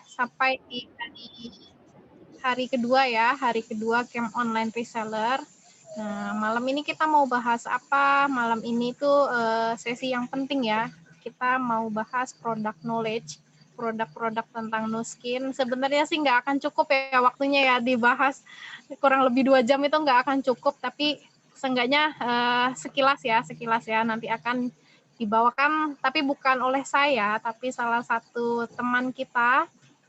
sampai di hari kedua ya, hari kedua camp online reseller. Nah, malam ini kita mau bahas apa? Malam ini tuh sesi yang penting ya. Kita mau bahas product knowledge, produk-produk tentang Nuskin. Sebenarnya sih nggak akan cukup ya waktunya ya dibahas kurang lebih 2 jam itu nggak akan cukup, tapi seenggaknya sekilas ya nanti akan dibawakan, tapi bukan oleh saya, tapi salah satu teman kita.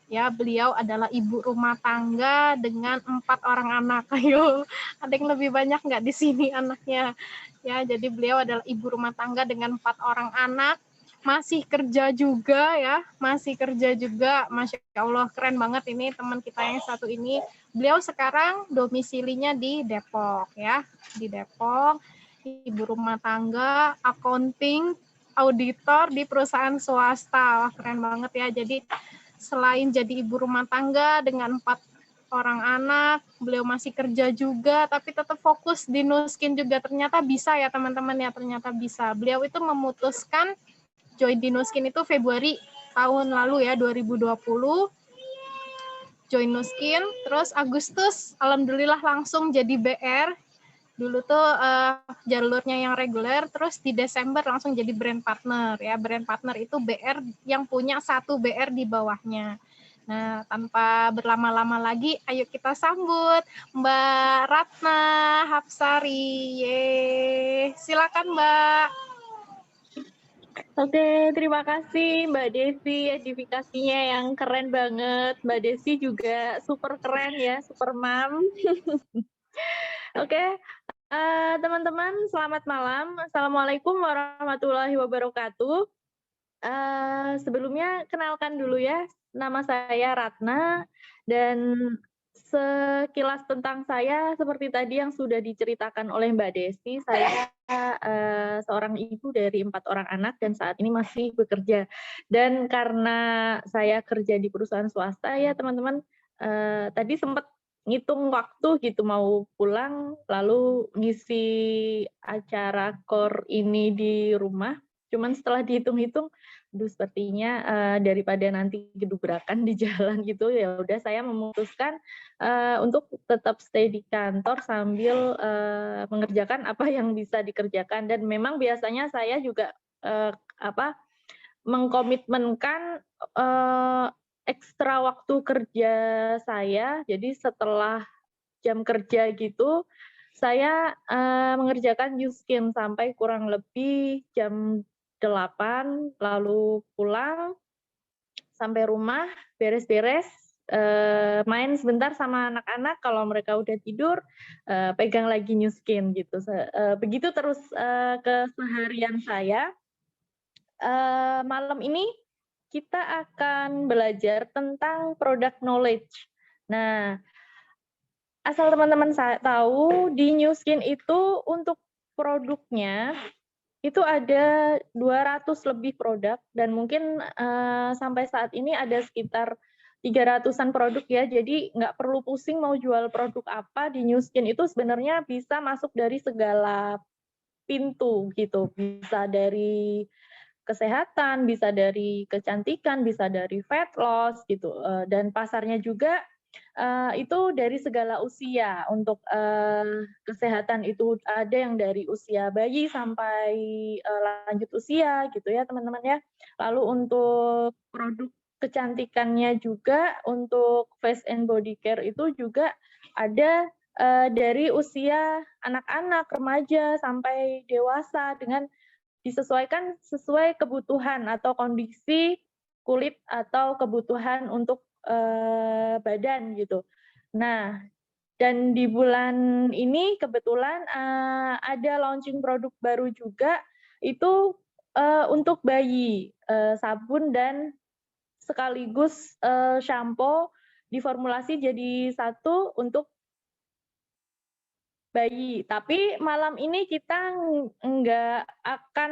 Ya, beliau adalah ibu rumah tangga dengan 4 orang anak. Ayo, ada yang lebih banyak nggak di sini anaknya? Ya, jadi beliau adalah ibu rumah tangga dengan 4 orang anak, masih kerja juga ya, masih kerja juga. Masya Allah, keren banget ini teman kita yang satu ini. Beliau sekarang domisilinya di Depok ya, di Depok, ibu rumah tangga, accounting, auditor di perusahaan swasta. Wah, keren banget ya. Jadi selain jadi ibu rumah tangga dengan 4 orang anak, beliau masih kerja juga, tapi tetap fokus di Nuskin juga. Ternyata bisa ya teman-teman ya, ternyata bisa. Beliau itu memutuskan join di Nuskin itu Februari tahun lalu ya, 2020. Join Nuskin, terus Agustus alhamdulillah langsung jadi BR. Dulu tuh jalurnya yang reguler, terus di Desember langsung jadi brand partner ya. Brand partner itu BR yang punya 1 BR di bawahnya. Nah, tanpa berlama-lama lagi, ayo kita sambut Mbak Ratna Hapsari. Silakan Mbak. Oke, terima kasih Mbak Desi, edifikasinya yang keren banget. Mbak Desi juga super keren ya, super mom. Oke, teman-teman selamat malam. Assalamualaikum warahmatullahi wabarakatuh. Sebelumnya kenalkan dulu ya, nama saya Ratna, dan sekilas tentang saya seperti tadi yang sudah diceritakan oleh Mbak Desi, saya seorang ibu dari 4 orang anak dan saat ini masih bekerja. Dan karena saya kerja di perusahaan swasta ya teman-teman, tadi sempat ngitung waktu gitu mau pulang, lalu ngisi acara core ini di rumah. Cuman setelah dihitung-hitung, aduh sepertinya daripada nanti gedubrakan di jalan gitu, ya udah saya memutuskan untuk tetap stay di kantor sambil mengerjakan apa yang bisa dikerjakan. Dan memang biasanya saya juga mengkomitmenkan ekstra waktu kerja saya. Jadi setelah jam kerja gitu, saya mengerjakan Nuskin sampai kurang lebih jam 8, lalu pulang sampai rumah, beres-beres, main sebentar sama anak-anak, kalau mereka udah tidur, pegang lagi Nuskin gitu. Begitu terus keseharian saya. Malam ini kita akan belajar tentang product knowledge. Nah, asal teman-teman tahu, di Nuskin itu untuk produknya itu ada 200 lebih produk dan mungkin sampai saat ini ada sekitar 300-an produk ya. Jadi nggak perlu pusing mau jual produk apa, di Nuskin itu sebenarnya bisa masuk dari segala pintu gitu. Bisa dari kesehatan, bisa dari kecantikan, bisa dari fat loss gitu. Dan pasarnya juga itu dari segala usia. Untuk kesehatan itu ada yang dari usia bayi sampai lanjut usia gitu ya teman-teman ya. Lalu untuk produk kecantikannya juga, untuk face and body care itu juga ada dari usia anak-anak, remaja sampai dewasa, dengan disesuaikan sesuai kebutuhan atau kondisi kulit atau kebutuhan untuk badan gitu. Nah, dan di bulan ini kebetulan ada launching produk baru juga, itu untuk bayi, sabun dan sekaligus shampoo diformulasi jadi satu untuk bayi. Tapi malam ini kita nggak akan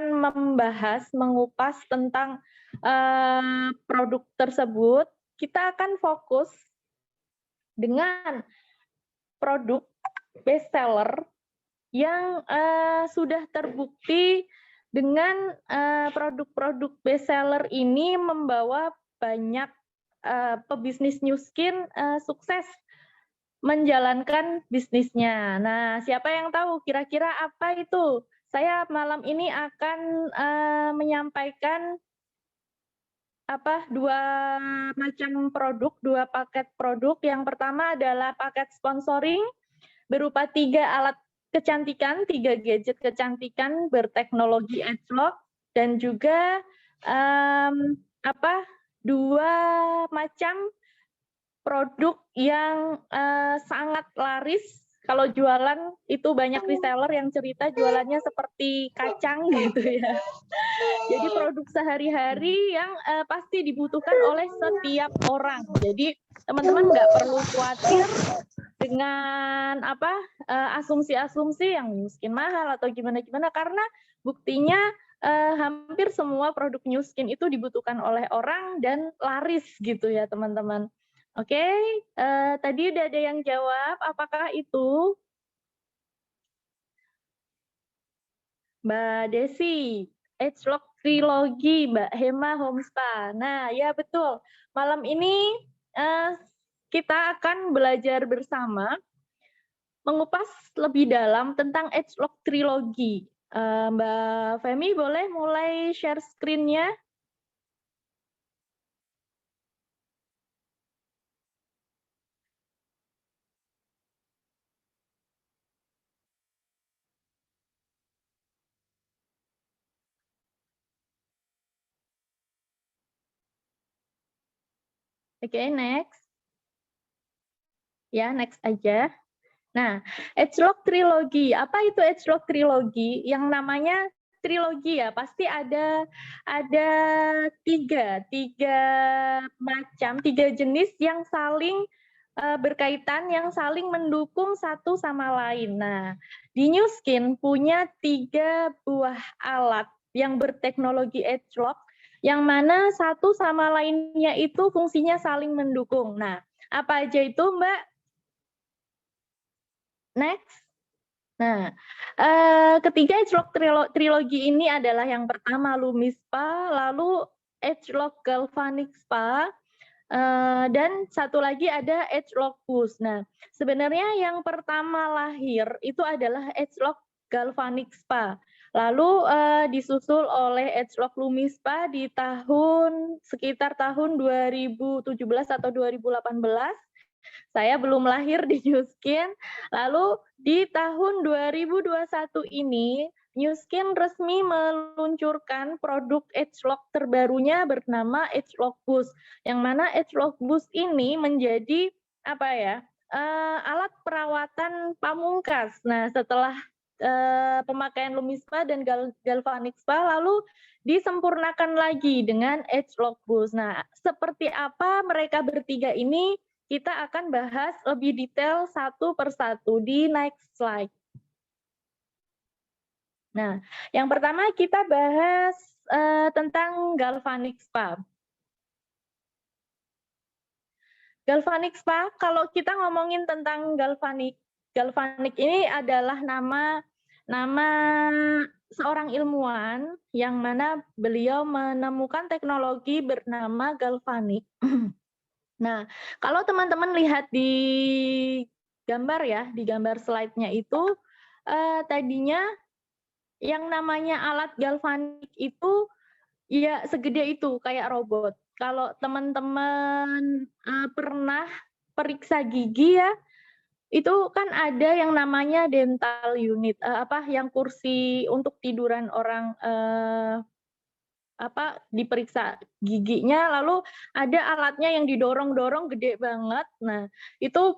mengupas tentang produk tersebut. Kita akan fokus dengan produk best seller yang sudah terbukti dengan produk-produk best seller ini membawa banyak pebisnis New Skin sukses menjalankan bisnisnya. Nah, siapa yang tahu kira-kira apa itu? Saya malam ini akan menyampaikan dua macam produk, dua paket produk. Yang pertama adalah paket sponsoring berupa 3 alat kecantikan, 3 gadget kecantikan berteknologi edgelock, dan juga 2 macam produk yang sangat laris. Kalau jualan itu banyak reseller yang cerita jualannya seperti kacang gitu ya. Jadi produk sehari-hari yang pasti dibutuhkan oleh setiap orang. Jadi teman-teman nggak perlu khawatir dengan asumsi-asumsi yang mungkin mahal atau gimana-gimana, karena buktinya hampir semua produk New Skin itu dibutuhkan oleh orang dan laris gitu ya teman-teman. Oke, tadi udah ada yang jawab, apakah itu? Mbak Desi, edgelock trilogi, Mbak Hema Homesta. Nah, ya betul. Malam ini kita akan belajar bersama mengupas lebih dalam tentang edgelock trilogi. Mbak Femi boleh mulai share screen-nya? Oke, next. Ya, next aja. Nah, edgelock trilogi. Apa itu edgelock trilogi? Yang namanya trilogi ya, pasti ada tiga macam, 3 jenis yang saling berkaitan, yang saling mendukung satu sama lain. Nah, di New Skin punya 3 buah alat yang berteknologi edgelock, yang mana satu sama lainnya itu fungsinya saling mendukung. Nah, apa aja itu, Mbak? Next. Nah, ketiga edgelock trilogi ini adalah yang pertama Lumi Spa, lalu edgelock Galvanic Spa, dan satu lagi ada edgelock Boost. Nah, sebenarnya yang pertama lahir itu adalah edgelock Galvanic Spa. Lalu disusul oleh edgelock Lumi Spa di sekitar tahun 2017 atau 2018. Saya belum lahir di New Skin. Lalu di tahun 2021 ini, New Skin resmi meluncurkan produk edgelock terbarunya bernama edgelock Boost. Yang mana edgelock Boost ini menjadi alat perawatan pamungkas. Nah, setelah pemakaian Lumi Spa dan Galvanic Spa, lalu disempurnakan lagi dengan edgelock Boost. Nah, seperti apa mereka bertiga ini? Kita akan bahas lebih detail satu persatu di next slide. Nah, yang pertama kita bahas tentang Galvanic Spa. Galvanic Spa, kalau kita ngomongin tentang Galvanic ini adalah nama seorang ilmuwan yang mana beliau menemukan teknologi bernama galvanik. Nah, kalau teman-teman lihat di gambar ya, di gambar slide-nya itu, tadinya yang namanya alat galvanik itu ya segede itu, kayak robot. Kalau teman-teman pernah periksa gigi ya, itu kan ada yang namanya dental unit, yang kursi untuk tiduran orang diperiksa giginya, lalu ada alatnya yang didorong-dorong gede banget. Nah, itu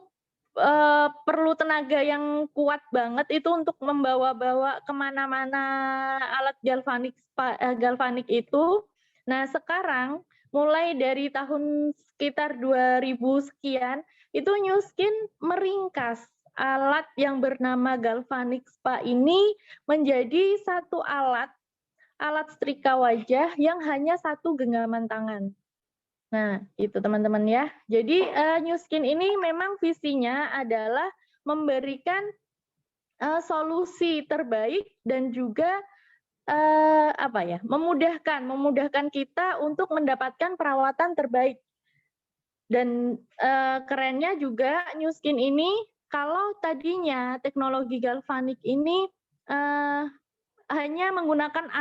perlu tenaga yang kuat banget itu untuk membawa-bawa kemana-mana alat galvanik itu. Nah, sekarang mulai dari tahun sekitar 2000 sekian, itu New Skin meringkas alat yang bernama Galvanic Spa ini menjadi satu alat setrika wajah yang hanya satu genggaman tangan. Nah, itu teman-teman ya. Jadi New Skin ini memang visinya adalah memberikan solusi terbaik dan juga memudahkan kita untuk mendapatkan perawatan terbaik Dan kerennya juga New Skin ini, kalau tadinya teknologi galvanik ini hanya menggunakan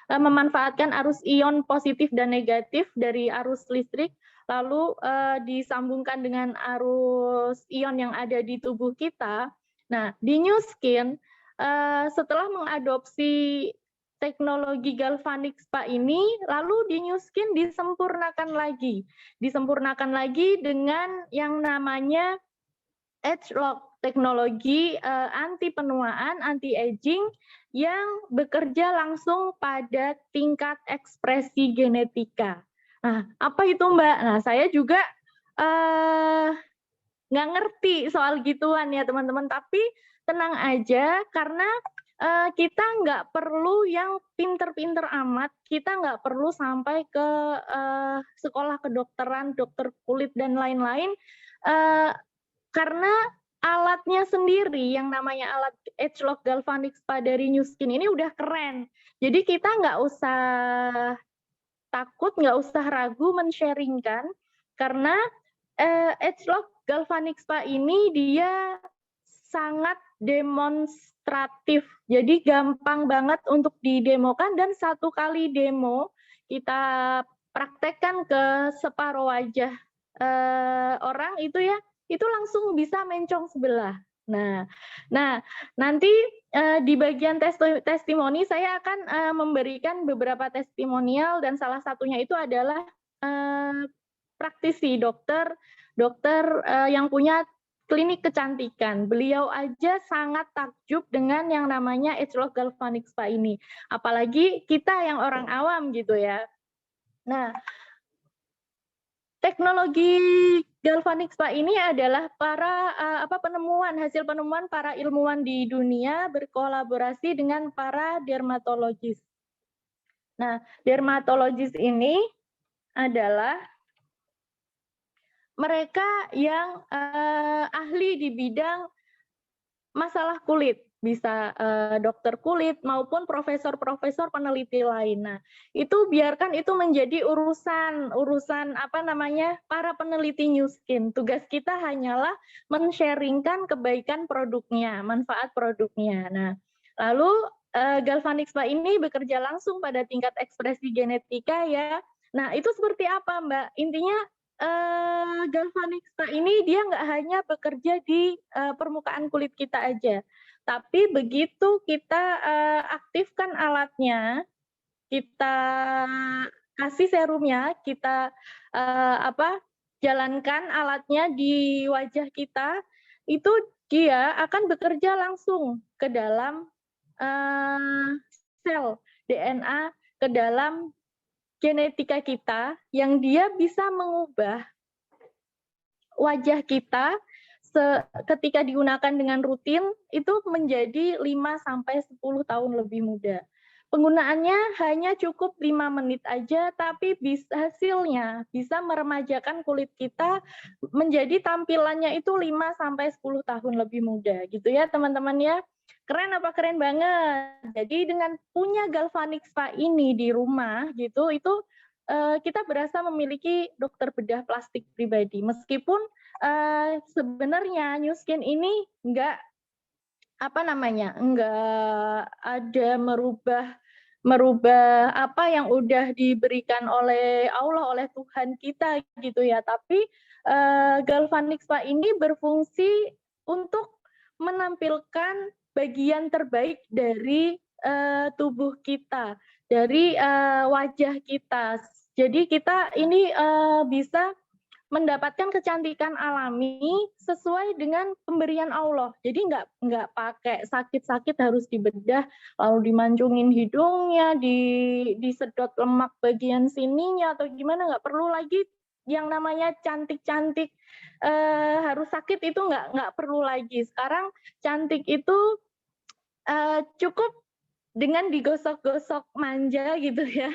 memanfaatkan arus ion positif dan negatif dari arus listrik, lalu disambungkan dengan arus ion yang ada di tubuh kita. Nah, di New Skin setelah mengadopsi teknologi galvanik spa ini, lalu di New Skin disempurnakan lagi dengan yang namanya Age Lock, teknologi anti penuaan, anti aging yang bekerja langsung pada tingkat ekspresi genetika. Nah, apa itu Mbak? Nah, saya juga nggak ngerti soal gituan ya teman-teman, tapi tenang aja karena kita nggak perlu yang pinter-pinter amat, kita nggak perlu sampai ke sekolah kedokteran, dokter kulit dan lain-lain, karena alatnya sendiri yang namanya alat Age Lock Galvanic Spa dari New Skin ini udah keren. Jadi kita nggak usah takut, nggak usah ragu men-sharingkan karena Age Lock Galvanic Spa ini dia sangat demonstratif. Jadi gampang banget untuk didemokan dan satu kali demo kita praktekkan ke separuh wajah orang itu ya, itu langsung bisa mencong sebelah. Nah, nanti di bagian testimoni saya akan memberikan beberapa testimonial dan salah satunya itu adalah praktisi dokter yang punya klinik kecantikan. Beliau aja sangat takjub dengan yang namanya Age Lock Galvanic Spa ini. Apalagi kita yang orang awam gitu ya. Nah, teknologi Galvanic Spa ini adalah hasil penemuan para ilmuwan di dunia berkolaborasi dengan para dermatologis. Nah, dermatologis ini adalah mereka yang ahli di bidang masalah kulit, bisa dokter kulit maupun profesor-profesor peneliti lain. Nah, itu biarkan itu menjadi urusan para peneliti New Skin. Tugas kita hanyalah men-sharingkan kebaikan produknya, manfaat produknya. Nah, lalu Galvanic Spa ini bekerja langsung pada tingkat ekspresi genetika ya. Nah, itu seperti apa, Mbak? Intinya Galvanic Spa ini dia nggak hanya bekerja di permukaan kulit kita aja, tapi begitu kita aktifkan alatnya, kita kasih serumnya, kita jalankan alatnya di wajah kita, itu dia akan bekerja langsung ke dalam sel DNA, ke dalam genetika kita yang dia bisa mengubah wajah kita ketika digunakan dengan rutin itu menjadi 5-10 tahun lebih muda. Penggunaannya hanya cukup 5 menit aja, tapi hasilnya bisa meremajakan kulit kita menjadi tampilannya itu 5-10 tahun lebih muda gitu ya teman-teman ya. Keren apa keren banget. Jadi dengan punya Galvanic Spa ini di rumah gitu, itu kita berasa memiliki dokter bedah plastik pribadi. Meskipun sebenarnya New Skin ini nggak ada merubah apa yang udah diberikan oleh Allah, oleh Tuhan kita gitu ya. Tapi Galvanic Spa ini berfungsi untuk menampilkan bagian terbaik dari tubuh kita, dari wajah kita. Jadi kita ini bisa mendapatkan kecantikan alami sesuai dengan pemberian Allah. Jadi nggak pakai sakit-sakit harus dibedah, lalu dimancungin hidungnya, disedot lemak bagian sininya atau gimana, nggak perlu lagi yang namanya cantik-cantik harus sakit itu nggak perlu lagi. Sekarang cantik itu cukup dengan digosok-gosok manja gitu ya.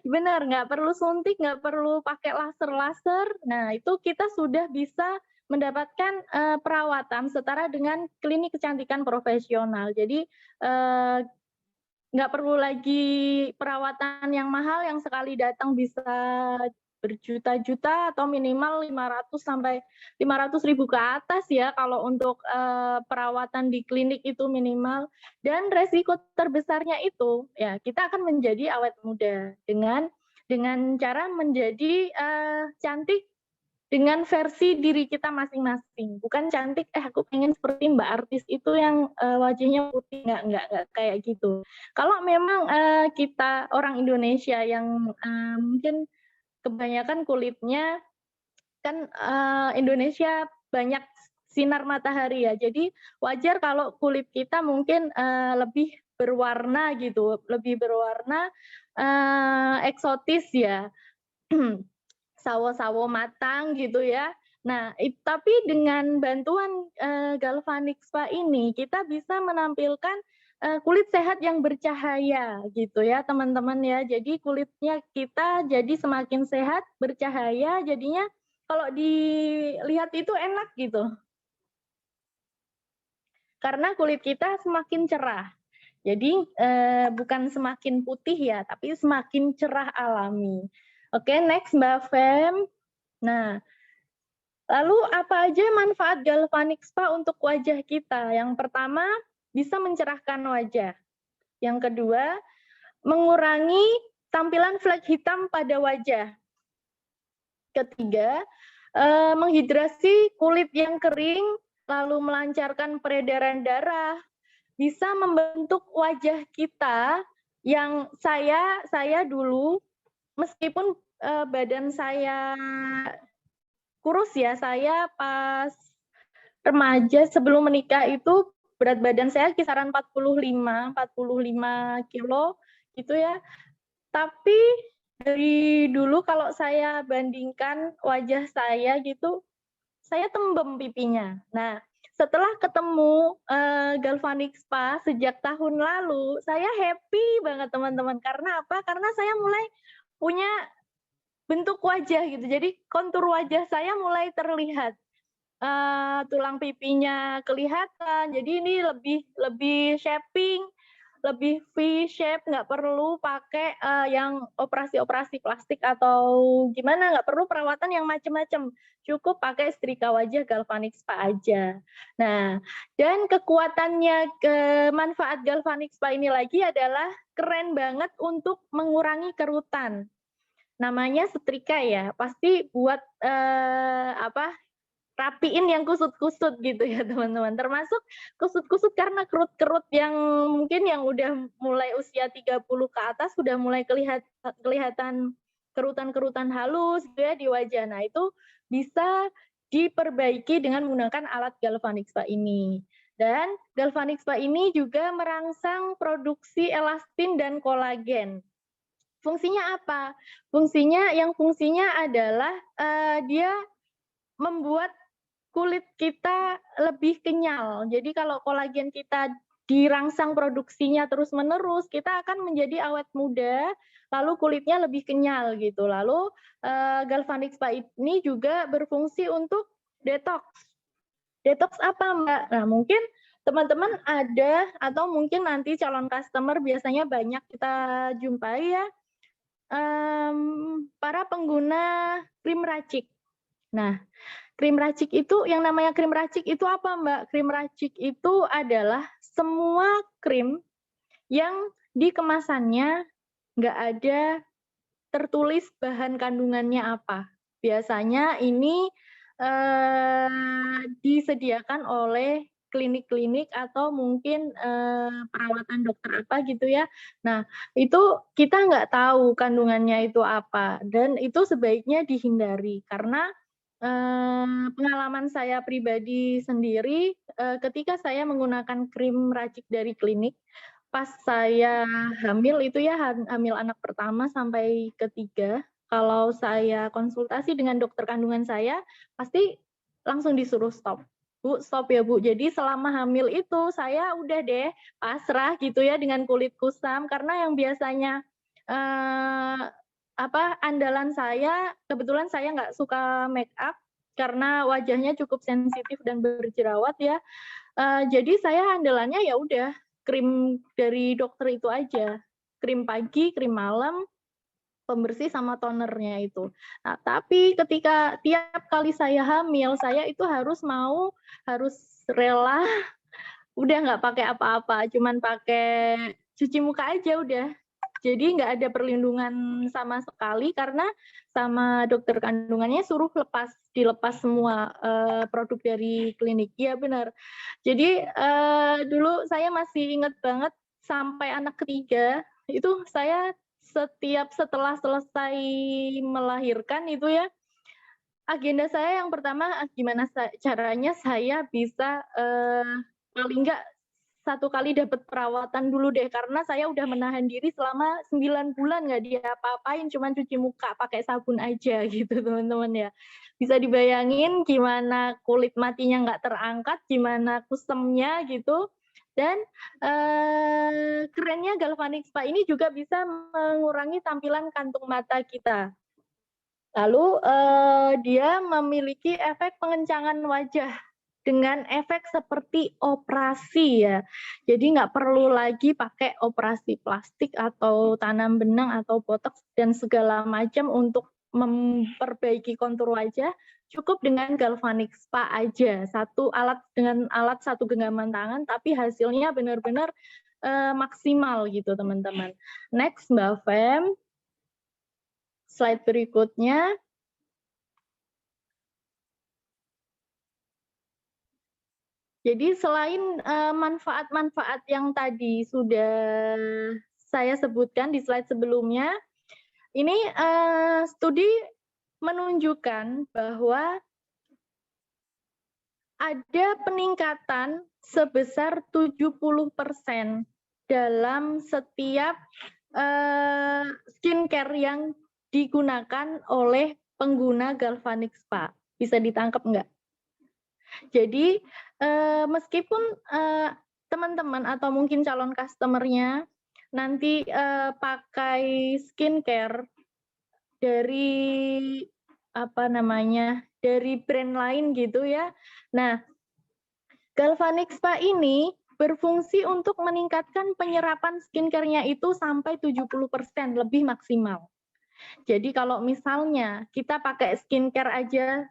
Benar, nggak perlu suntik, nggak perlu pakai laser-laser. Nah, itu kita sudah bisa mendapatkan perawatan setara dengan klinik kecantikan profesional. Jadi nggak perlu lagi perawatan yang mahal yang sekali datang bisa berjuta-juta atau minimal 500 sampai 500.000 ke atas ya kalau untuk perawatan di klinik itu minimal. Dan resiko terbesarnya itu ya kita akan menjadi awet muda dengan cara menjadi cantik dengan versi diri kita masing-masing. Bukan cantik, aku pengen seperti Mbak artis itu yang wajahnya putih, nggak kayak gitu. Kalau memang kita orang Indonesia yang mungkin kebanyakan kulitnya kan Indonesia banyak sinar matahari ya, jadi wajar kalau kulit kita mungkin lebih berwarna gitu, lebih berwarna eksotis ya. Sawo-sawo matang gitu ya. Nah, tapi dengan bantuan Galvanic Spa ini kita bisa menampilkan kulit sehat yang bercahaya gitu ya teman-teman ya. Jadi kulitnya kita jadi semakin sehat, bercahaya, jadinya kalau dilihat itu enak gitu. Karena kulit kita semakin cerah. Jadi bukan semakin putih ya, tapi semakin cerah alami. Oke, next Mbak Fem. Nah, lalu apa aja manfaat Galvanic Spa untuk wajah kita? Yang pertama, bisa mencerahkan wajah. Yang kedua, mengurangi tampilan flek hitam pada wajah. Ketiga, menghidrasi kulit yang kering, lalu melancarkan peredaran darah, bisa membentuk wajah kita yang saya dulu meskipun badan saya kurus ya, saya pas remaja sebelum menikah itu berat badan saya kisaran 45 kilo gitu ya. Tapi dari dulu kalau saya bandingkan wajah saya gitu, saya tembem pipinya. Nah, setelah ketemu Galvanic Spa sejak tahun lalu, saya happy banget teman-teman. Karena apa? Karena saya mulai punya bentuk wajah gitu. Jadi kontur wajah saya mulai terlihat. Tulang pipinya kelihatan. Jadi ini lebih shaping, lebih V-shape, nggak perlu pakai yang operasi-operasi plastik atau gimana, nggak perlu perawatan yang macam-macam. Cukup pakai setrika wajah Galvanic Spa aja. Nah, dan kekuatannya, manfaat Galvanic Spa ini lagi adalah keren banget untuk mengurangi kerutan. Namanya setrika ya, pasti buat rapiin yang kusut-kusut gitu ya teman-teman. Termasuk kusut-kusut karena kerut-kerut yang mungkin yang udah mulai usia 30 ke atas sudah mulai kelihatan kerutan-kerutan halus gitu ya di wajah. Nah, itu bisa diperbaiki dengan menggunakan alat Galvanic Spa ini. Dan Galvanic Spa ini juga merangsang produksi elastin dan kolagen. Fungsinya apa? Fungsinya adalah dia membuat kulit kita lebih kenyal. Jadi kalau kolagen kita dirangsang produksinya terus-menerus, kita akan menjadi awet muda, lalu kulitnya lebih kenyal gitu. Lalu Galvanic Spa ini juga berfungsi untuk detox. Detox apa, Mbak? Nah, mungkin teman-teman ada atau mungkin nanti calon customer biasanya banyak kita jumpai ya, para pengguna krim racik. Nah, krim racik itu, yang namanya krim racik itu apa, Mbak? Krim racik itu adalah semua krim yang di kemasannya nggak ada tertulis bahan kandungannya apa. Biasanya ini disediakan oleh klinik-klinik atau mungkin perawatan dokter apa gitu ya. Nah, itu kita nggak tahu kandungannya itu apa, dan itu sebaiknya dihindari karena pengalaman saya pribadi sendiri, ketika saya menggunakan krim racik dari klinik, pas saya hamil itu ya, hamil anak pertama sampai ketiga, kalau saya konsultasi dengan dokter kandungan saya, pasti langsung disuruh stop. Bu, stop ya Bu. Jadi selama hamil itu saya udah deh pasrah gitu ya dengan kulit kusam, karena yang biasanya andalan saya, kebetulan saya nggak suka make up karena wajahnya cukup sensitif dan berjerawat ya. Jadi saya andalannya ya udah krim dari dokter itu aja. Krim pagi, krim malam, pembersih sama tonernya itu. Nah, tapi ketika tiap kali saya hamil, saya itu harus rela udah nggak pakai apa-apa, cuman pakai cuci muka aja udah. Jadi nggak ada perlindungan sama sekali karena sama dokter kandungannya suruh dilepas semua produk dari klinik. Iya benar. Jadi dulu saya masih ingat banget sampai anak ketiga itu saya setelah selesai melahirkan itu ya, agenda saya yang pertama gimana caranya saya bisa paling nggak 1 kali dapat perawatan dulu deh, karena saya udah menahan diri selama 9 bulan nggak diapa-apain, cuman cuci muka pakai sabun aja gitu teman-teman ya. Bisa dibayangin gimana kulit matinya nggak terangkat, gimana kusemnya gitu. Dan kerennya Galvanic Spa ini juga bisa mengurangi tampilan kantung mata kita. Lalu dia memiliki efek pengencangan wajah dengan efek seperti operasi ya. Jadi nggak perlu lagi pakai operasi plastik atau tanam benang atau botox dan segala macam untuk memperbaiki kontur wajah. Cukup dengan Galvanic Spa aja. Dengan alat satu genggaman tangan, tapi hasilnya benar-benar maksimal gitu teman-teman. Next Mbak Fem. Slide berikutnya. Jadi selain manfaat-manfaat yang tadi sudah saya sebutkan di slide sebelumnya, ini studi menunjukkan bahwa ada peningkatan sebesar 70% dalam setiap skincare yang digunakan oleh pengguna Galvanic Spa. Bisa ditangkap nggak? Jadi meskipun teman-teman atau mungkin calon customer-nya nanti pakai skincare dari dari brand lain gitu ya. Nah, Galvanic Spa ini berfungsi untuk meningkatkan penyerapan skincare-nya itu sampai 70% lebih maksimal. Jadi kalau misalnya kita pakai skincare aja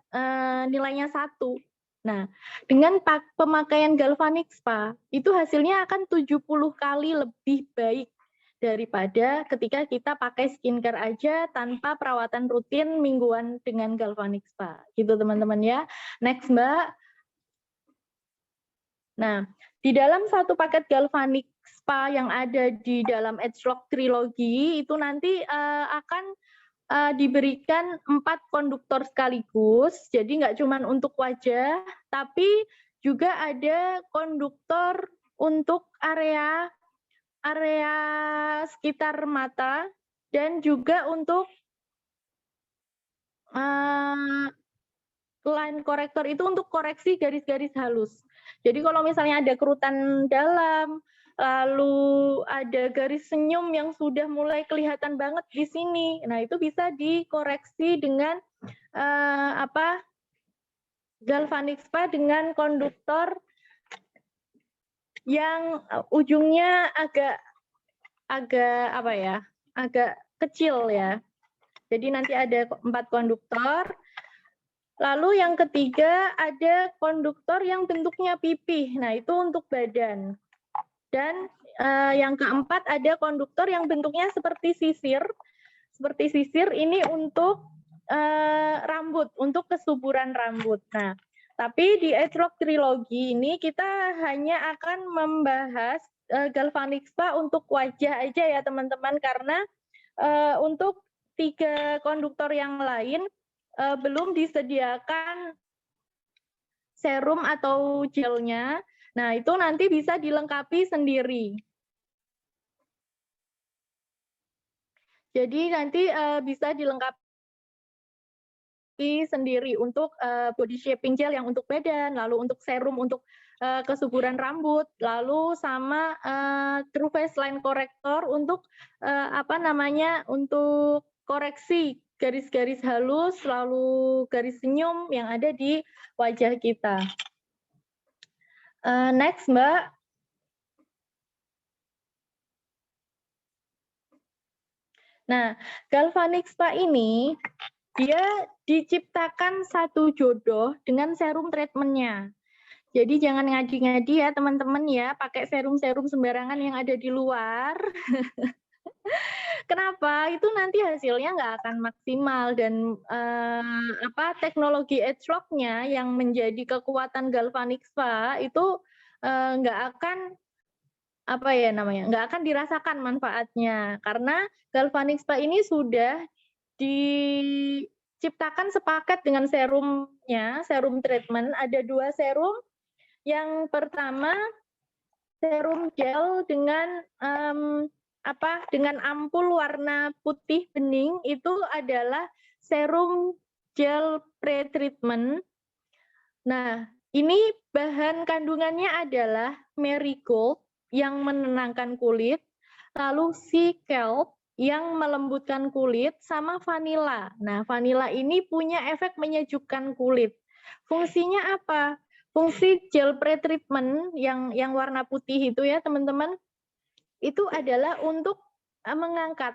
nilainya 1, nah dengan pemakaian Galvanic Spa itu hasilnya akan 70 kali lebih baik daripada ketika kita pakai skincare aja tanpa perawatan rutin mingguan dengan Galvanic Spa. Gitu teman-teman ya. Next Mbak. Nah, di dalam satu paket Galvanic Spa yang ada di dalam Edgelock Trilogy itu nanti akan diberikan 4 konduktor sekaligus, jadi nggak cuma untuk wajah, tapi juga ada konduktor untuk area sekitar mata dan juga untuk line corrector itu untuk koreksi garis-garis halus. Jadi kalau misalnya ada kerutan dalam, lalu ada garis senyum yang sudah mulai kelihatan banget di sini. Nah, itu bisa dikoreksi dengan Galvanic Spa dengan konduktor yang ujungnya agak kecil ya. Jadi nanti ada 4 konduktor. Lalu yang ketiga ada konduktor yang bentuknya pipih. Nah, itu untuk badan. Dan yang keempat ada konduktor yang bentuknya seperti sisir. Seperti sisir ini untuk rambut, untuk kesuburan rambut. Nah, tapi di Edgelock Trilogy ini kita hanya akan membahas Galvanic Spa untuk wajah aja ya teman-teman, karena untuk 3 konduktor yang lain belum disediakan serum atau gelnya. Nah, itu nanti bisa dilengkapi sendiri. Jadi nanti bisa dilengkapi sendiri untuk body shaping gel yang untuk badan, lalu untuk serum untuk kesuburan rambut, lalu sama True Face Line Corrector untuk untuk koreksi garis-garis halus, lalu garis senyum yang ada di wajah kita. Next, Mbak. Nah, Galvanic Spa ini dia diciptakan satu jodoh dengan serum treatmentnya. Jadi jangan ngadi-ngadi ya teman-teman ya, pakai serum-serum sembarangan yang ada di luar. Kenapa? Itu nanti hasilnya nggak akan maksimal dan teknologi edge lock-nya yang menjadi kekuatan Galvanic Spa itu nggak akan nggak akan dirasakan manfaatnya karena Galvanic Spa ini sudah diciptakan sepaket dengan serumnya, serum treatment. Ada 2 serum. Yang pertama serum gel dengan dengan ampul warna putih bening, itu adalah serum gel pre-treatment. Nah, ini bahan kandungannya adalah marigold yang menenangkan kulit, lalu sea kelp yang melembutkan kulit, sama vanila. Nah, vanila ini punya efek menyejukkan kulit. Fungsinya apa? Fungsi gel pre-treatment yang warna putih itu ya teman-teman, itu adalah untuk mengangkat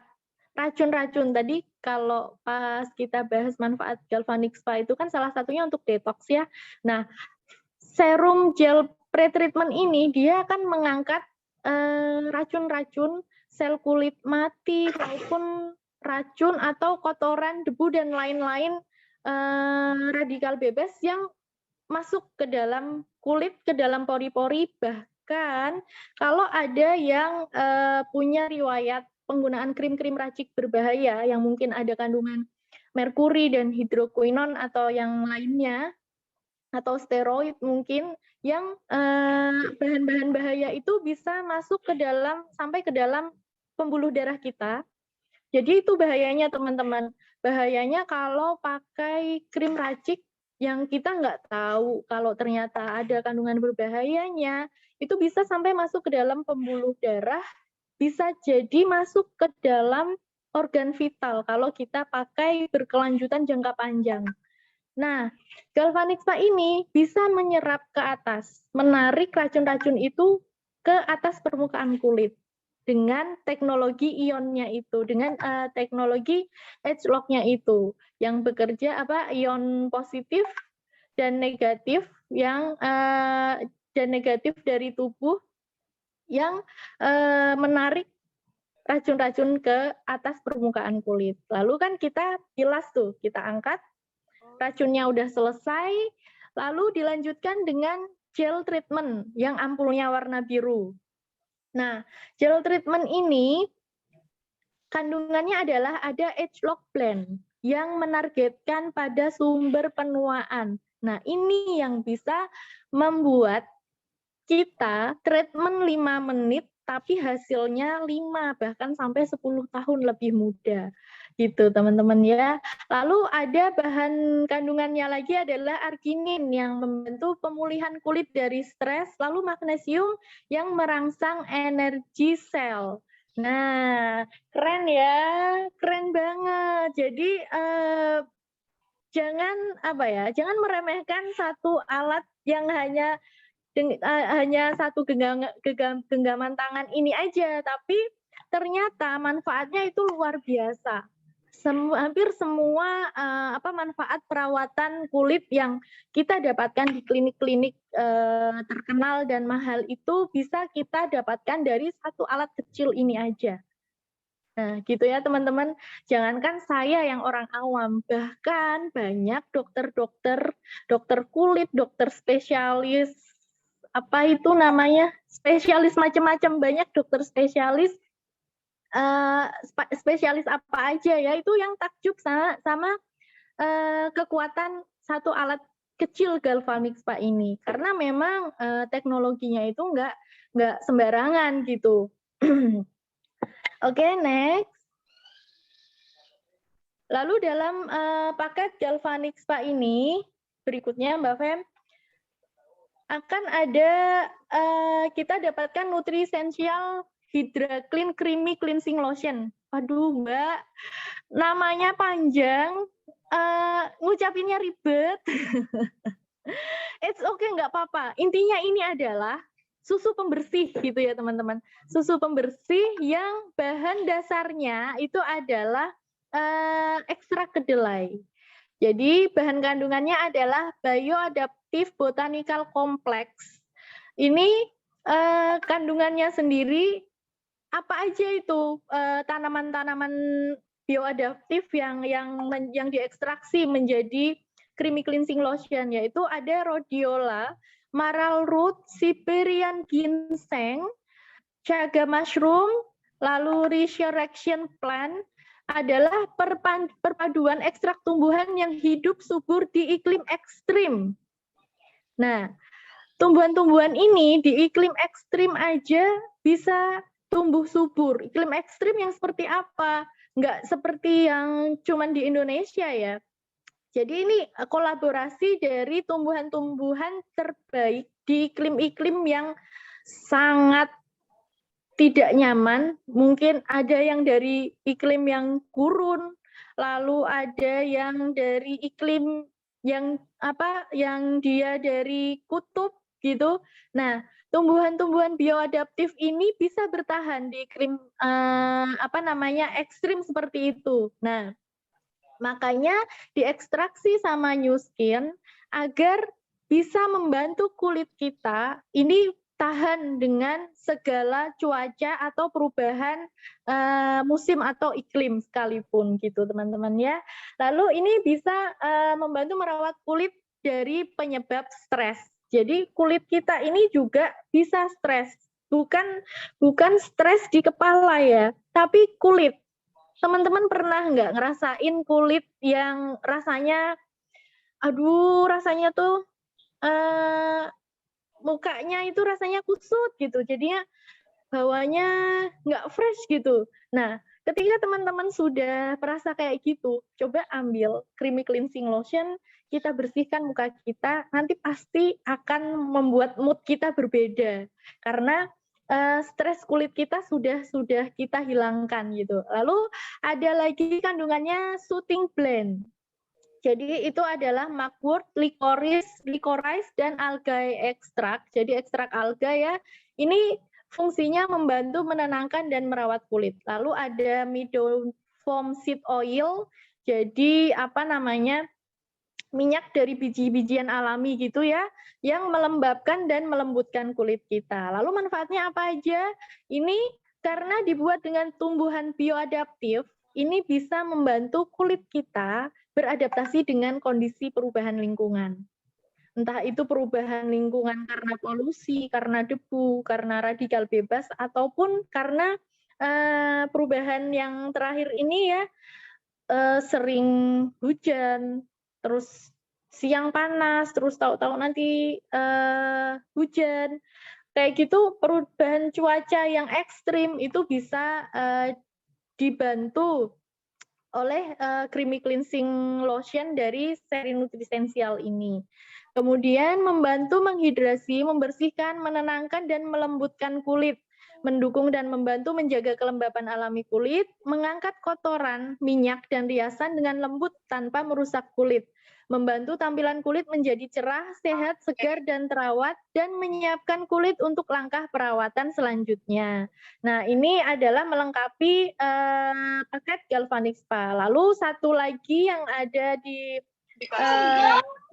racun-racun. Tadi kalau pas kita bahas manfaat Galvanic Spa itu kan salah satunya untuk detox ya. Nah, serum gel pre-treatment ini dia akan mengangkat racun-racun sel kulit mati maupun racun atau kotoran, debu dan lain-lain radikal bebas yang masuk ke dalam kulit, ke dalam pori-pori, bahkan kalau ada yang punya riwayat penggunaan krim-krim racik berbahaya yang mungkin ada kandungan merkuri dan hidroquinone atau yang lainnya, atau steroid mungkin, yang bahan-bahan bahaya itu bisa masuk ke dalam, sampai ke dalam pembuluh darah kita. Jadi itu bahayanya teman-teman. Bahayanya kalau pakai krim racik yang kita nggak tahu kalau ternyata ada kandungan berbahayanya, itu bisa sampai masuk ke dalam pembuluh darah, bisa jadi masuk ke dalam organ vital kalau kita pakai berkelanjutan jangka panjang. Nah, Galvanic Spa ini bisa menyerap ke atas, menarik racun-racun itu ke atas permukaan kulit dengan teknologi ionnya itu, dengan teknologi edge lock-nya itu, yang bekerja ion positif dan negatif dari tubuh yang menarik racun-racun ke atas permukaan kulit. Lalu kan kita bilas tuh, kita angkat, racunnya udah selesai, lalu dilanjutkan dengan gel treatment yang ampulnya warna biru. Nah, gel treatment ini kandungannya adalah ada edge lock blend yang menargetkan pada sumber penuaan. Nah, ini yang bisa membuat kita treatment 5 menit tapi hasilnya 5 bahkan sampai 10 tahun lebih muda. Gitu, teman-teman ya. Lalu ada bahan kandungannya lagi adalah arginin yang membantu pemulihan kulit dari stres, lalu magnesium yang merangsang energi sel. Nah, keren ya, keren banget. Jadi jangan meremehkan satu alat yang hanya satu genggaman tangan ini aja, tapi ternyata manfaatnya itu luar biasa. Hampir semua manfaat perawatan kulit yang kita dapatkan di klinik-klinik terkenal dan mahal itu bisa kita dapatkan dari satu alat kecil ini aja. Nah, gitu ya teman-teman. Jangankan saya yang orang awam, bahkan banyak dokter kulit, dokter spesialis, spesialis macam-macam, banyak dokter spesialis, spesialis apa aja ya, itu yang takjub sama kekuatan satu alat kecil Galvanic Spa ini, karena memang teknologinya itu nggak sembarangan gitu. Oke, next. Lalu dalam paket Galvanic Spa ini, berikutnya Mbak Fem, akan ada kita dapatkan Nutricential Hydra Clean Creamy Cleansing Lotion. Waduh Mbak, namanya panjang, ngucapinnya ribet. It's okay, nggak apa-apa. Intinya ini adalah susu pembersih gitu ya teman-teman. Susu pembersih yang bahan dasarnya itu adalah ekstrak kedelai. Jadi bahan kandungannya adalah bioadaptive botanical complex. Ini kandungannya sendiri apa aja itu tanaman-tanaman bioadaptif yang diekstraksi menjadi creamy cleansing lotion, yaitu ada rhodiola, marl root, Siberian ginseng, chaga mushroom, lalu resurrection plant, adalah perpaduan ekstrak tumbuhan yang hidup subur di iklim ekstrim. Nah, tumbuhan-tumbuhan ini di iklim ekstrim aja bisa tumbuh subur. Iklim ekstrim yang seperti apa? Nggak seperti yang cuman di Indonesia ya. Jadi ini kolaborasi dari tumbuhan-tumbuhan terbaik di iklim-iklim yang sangat tidak nyaman. Mungkin ada yang dari iklim yang gurun, lalu ada yang dari iklim yang dia dari kutub gitu. Nah, tumbuhan-tumbuhan bioadaptif ini bisa bertahan di iklim ekstrim seperti itu. Nah, makanya diekstraksi sama New Skin agar bisa membantu kulit kita ini tahan dengan segala cuaca atau perubahan musim atau iklim sekalipun gitu teman-teman ya. Lalu ini bisa membantu merawat kulit dari penyebab stres. Jadi kulit kita ini juga bisa stres. Bukan stres di kepala ya, tapi kulit. Teman-teman pernah nggak ngerasain kulit yang rasanya, rasanya tuh mukanya itu rasanya kusut gitu, jadinya bawahnya nggak fresh gitu. Nah, ketika teman-teman sudah merasa kayak gitu, coba ambil creamy cleansing lotion, kita bersihkan muka kita, nanti pasti akan membuat mood kita berbeda. Karena stres kulit kita sudah kita hilangkan gitu. Lalu ada lagi kandungannya soothing blend. Jadi itu adalah mugwort, licorice, dan algae ekstrak. Jadi ekstrak alga ya. Ini fungsinya membantu menenangkan dan merawat kulit. Lalu ada meadowfoam seed oil. Jadi minyak dari biji-bijian alami gitu ya, yang melembabkan dan melembutkan kulit kita. Lalu manfaatnya apa aja? Ini karena dibuat dengan tumbuhan bioadaptif, ini bisa membantu kulit kita beradaptasi dengan kondisi perubahan lingkungan. Entah itu perubahan lingkungan karena polusi, karena debu, karena radikal bebas, ataupun karena perubahan yang terakhir ini ya, sering hujan, terus siang panas, terus tahu-tahu nanti hujan. Kayak gitu perubahan cuaca yang ekstrim itu bisa dibantu oleh creamy cleansing lotion dari seri nutrisensial ini. Kemudian membantu menghidrasi, membersihkan, menenangkan, dan melembutkan kulit. Mendukung dan membantu menjaga kelembapan alami kulit, mengangkat kotoran, minyak, dan riasan dengan lembut tanpa merusak kulit. Membantu tampilan kulit menjadi cerah, sehat, segar, dan terawat, dan menyiapkan kulit untuk langkah perawatan selanjutnya. Nah, ini adalah melengkapi paket Galvanic Spa. Lalu satu lagi yang ada di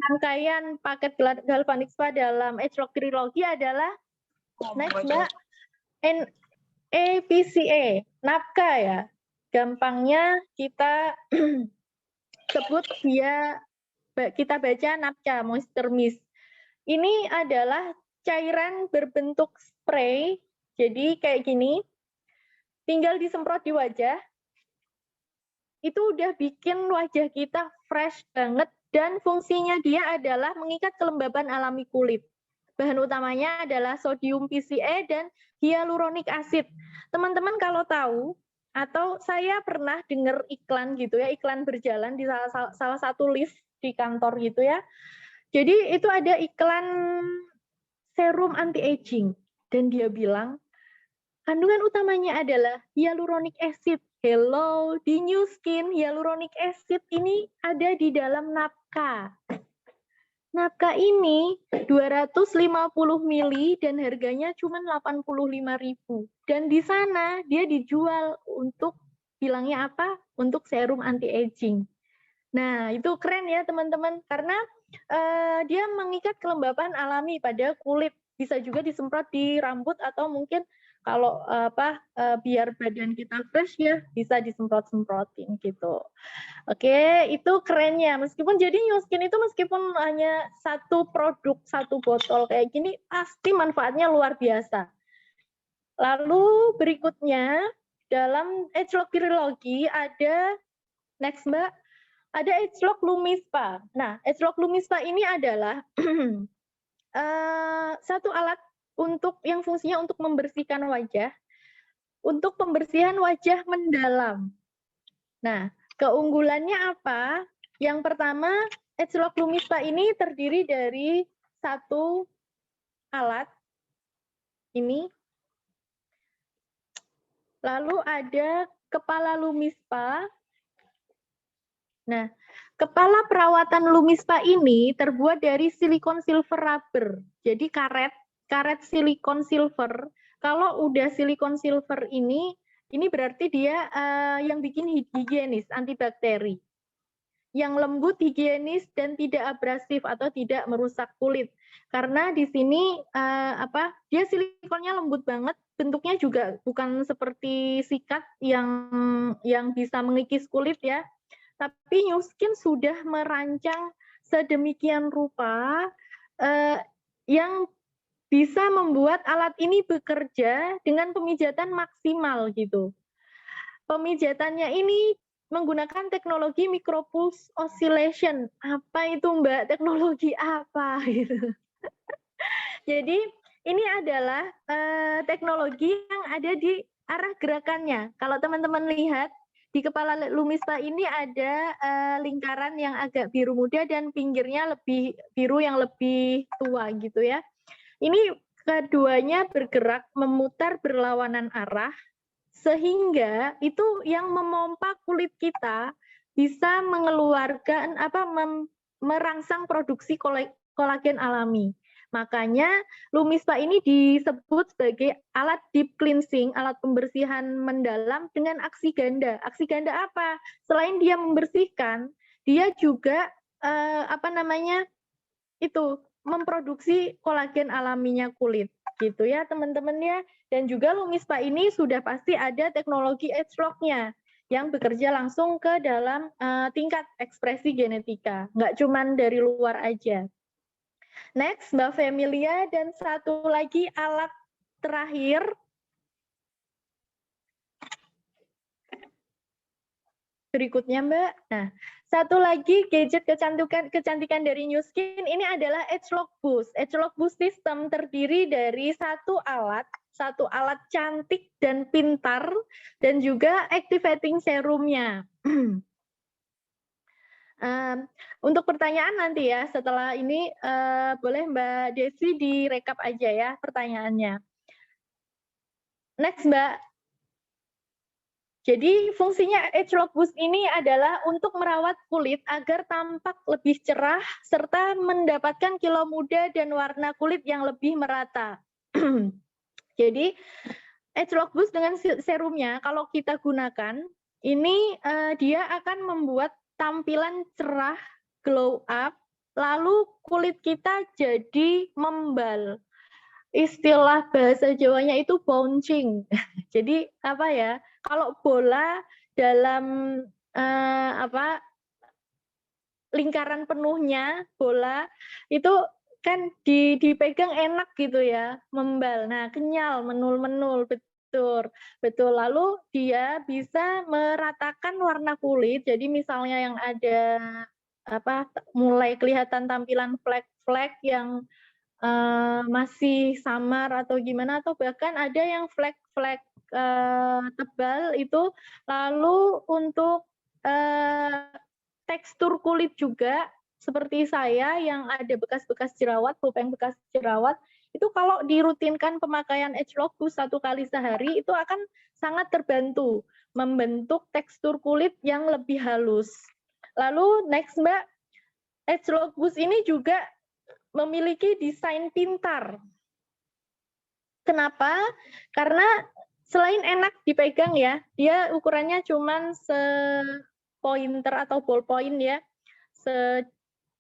rangkaian paket Galvanic Spa dalam Age Rock Trilogy adalah next Mbak, NAPCA, napka ya. Gampangnya kita sebut kita baca napka, moisture mist. Ini adalah cairan berbentuk spray, jadi kayak gini, tinggal disemprot di wajah, itu udah bikin wajah kita fresh banget, dan fungsinya dia adalah mengikat kelembaban alami kulit. Bahan utamanya adalah sodium PCA dan hyaluronic acid. Teman-teman kalau tahu, atau saya pernah dengar iklan gitu ya, iklan berjalan di salah satu lift di kantor gitu ya. Jadi itu ada iklan serum anti-aging, dan dia bilang kandungan utamanya adalah hyaluronic acid. Hello, di New Skin hyaluronic acid ini ada di dalam napka. Nafka ini 250 mili dan harganya cuma 85.000. Dan di sana dia dijual untuk bilangnya apa? Untuk serum anti-aging. Nah, itu keren ya teman-teman karena dia mengikat kelembapan alami pada kulit. Bisa juga disemprot di rambut atau mungkin kalau biar badan kita fresh ya bisa disemprot-semprotin gitu. Oke, itu kerennya. Meskipun jadi New Skin itu meskipun hanya satu produk, satu botol kayak gini, pasti manfaatnya luar biasa. Lalu berikutnya, dalam ageLOC Virology ada, next Mbak, ada ageLOC Lumispa. Nah, ageLOC Lumispa ini adalah satu alat untuk yang fungsinya untuk membersihkan wajah, untuk pembersihan wajah mendalam. Nah, keunggulannya apa? Yang pertama, ageLOC Lumispa ini terdiri dari satu alat, ini. Lalu ada kepala Lumispa. Nah, kepala perawatan Lumispa ini terbuat dari silikon silver rubber. Jadi karet silikon silver. Kalau udah silikon silver ini berarti dia yang bikin higienis, antibakteri. Yang lembut, higienis, dan tidak abrasif atau tidak merusak kulit. Karena di sini dia silikonnya lembut banget, bentuknya juga bukan seperti sikat yang bisa mengikis kulit ya. Tapi New Skin sudah merancang sedemikian rupa yang bisa membuat alat ini bekerja dengan pemijatan maksimal gitu. Pemijatannya ini menggunakan teknologi micropulse oscillation. Apa itu Mbak? Teknologi apa? Gitu. Jadi ini adalah teknologi yang ada di arah gerakannya. Kalau teman-teman lihat, di kepala Lumispa ini ada lingkaran yang agak biru muda dan pinggirnya lebih biru yang lebih tua gitu ya. Ini keduanya bergerak memutar berlawanan arah sehingga itu yang memompa kulit kita bisa mengeluarkan merangsang produksi kolagen alami. Makanya Lumispa ini disebut sebagai alat deep cleansing, alat pembersihan mendalam dengan aksi ganda. Aksi ganda apa? Selain dia membersihkan, dia juga memproduksi kolagen alaminya kulit. Gitu ya teman-teman ya. Dan juga Lumispa ini sudah pasti ada teknologi ageLOC-nya yang bekerja langsung ke dalam tingkat ekspresi genetika. Nggak cuman dari luar aja. Next, Mbak Femilia, dan satu lagi alat terakhir. Berikutnya, Mbak. Nah, satu lagi gadget kecantikan dari New Skin ini adalah ageLOC Boost. ageLOC Boost System terdiri dari satu alat cantik dan pintar, dan juga activating serumnya. Untuk pertanyaan nanti ya, setelah ini boleh Mbak Desi direkap aja ya pertanyaannya. Next Mbak. Jadi fungsinya ageLOC Boost ini adalah untuk merawat kulit agar tampak lebih cerah serta mendapatkan kilau muda dan warna kulit yang lebih merata. Jadi ageLOC Boost dengan serumnya kalau kita gunakan, ini dia akan membuat tampilan cerah, glow up, lalu kulit kita jadi membal. Istilah bahasa Jawanya itu bouncing. Jadi apa ya? Kalau bola dalam lingkaran penuhnya bola itu kan dipegang enak gitu ya, membal. Nah, kenyal, menul-menul, betul. Lalu dia bisa meratakan warna kulit. Jadi misalnya yang ada mulai kelihatan tampilan flek-flek yang masih samar atau gimana, atau bahkan ada yang flek-flek tebal itu. Lalu untuk tekstur kulit juga seperti saya yang ada bekas-bekas jerawat, pulpen bekas jerawat, itu kalau dirutinkan pemakaian ageLOC Boost 1 kali sehari itu akan sangat terbantu membentuk tekstur kulit yang lebih halus. Lalu next Mbak, ageLOC Boost ini juga memiliki desain pintar. Kenapa? Karena selain enak dipegang ya, dia ukurannya cuman pointer atau ballpoint ya,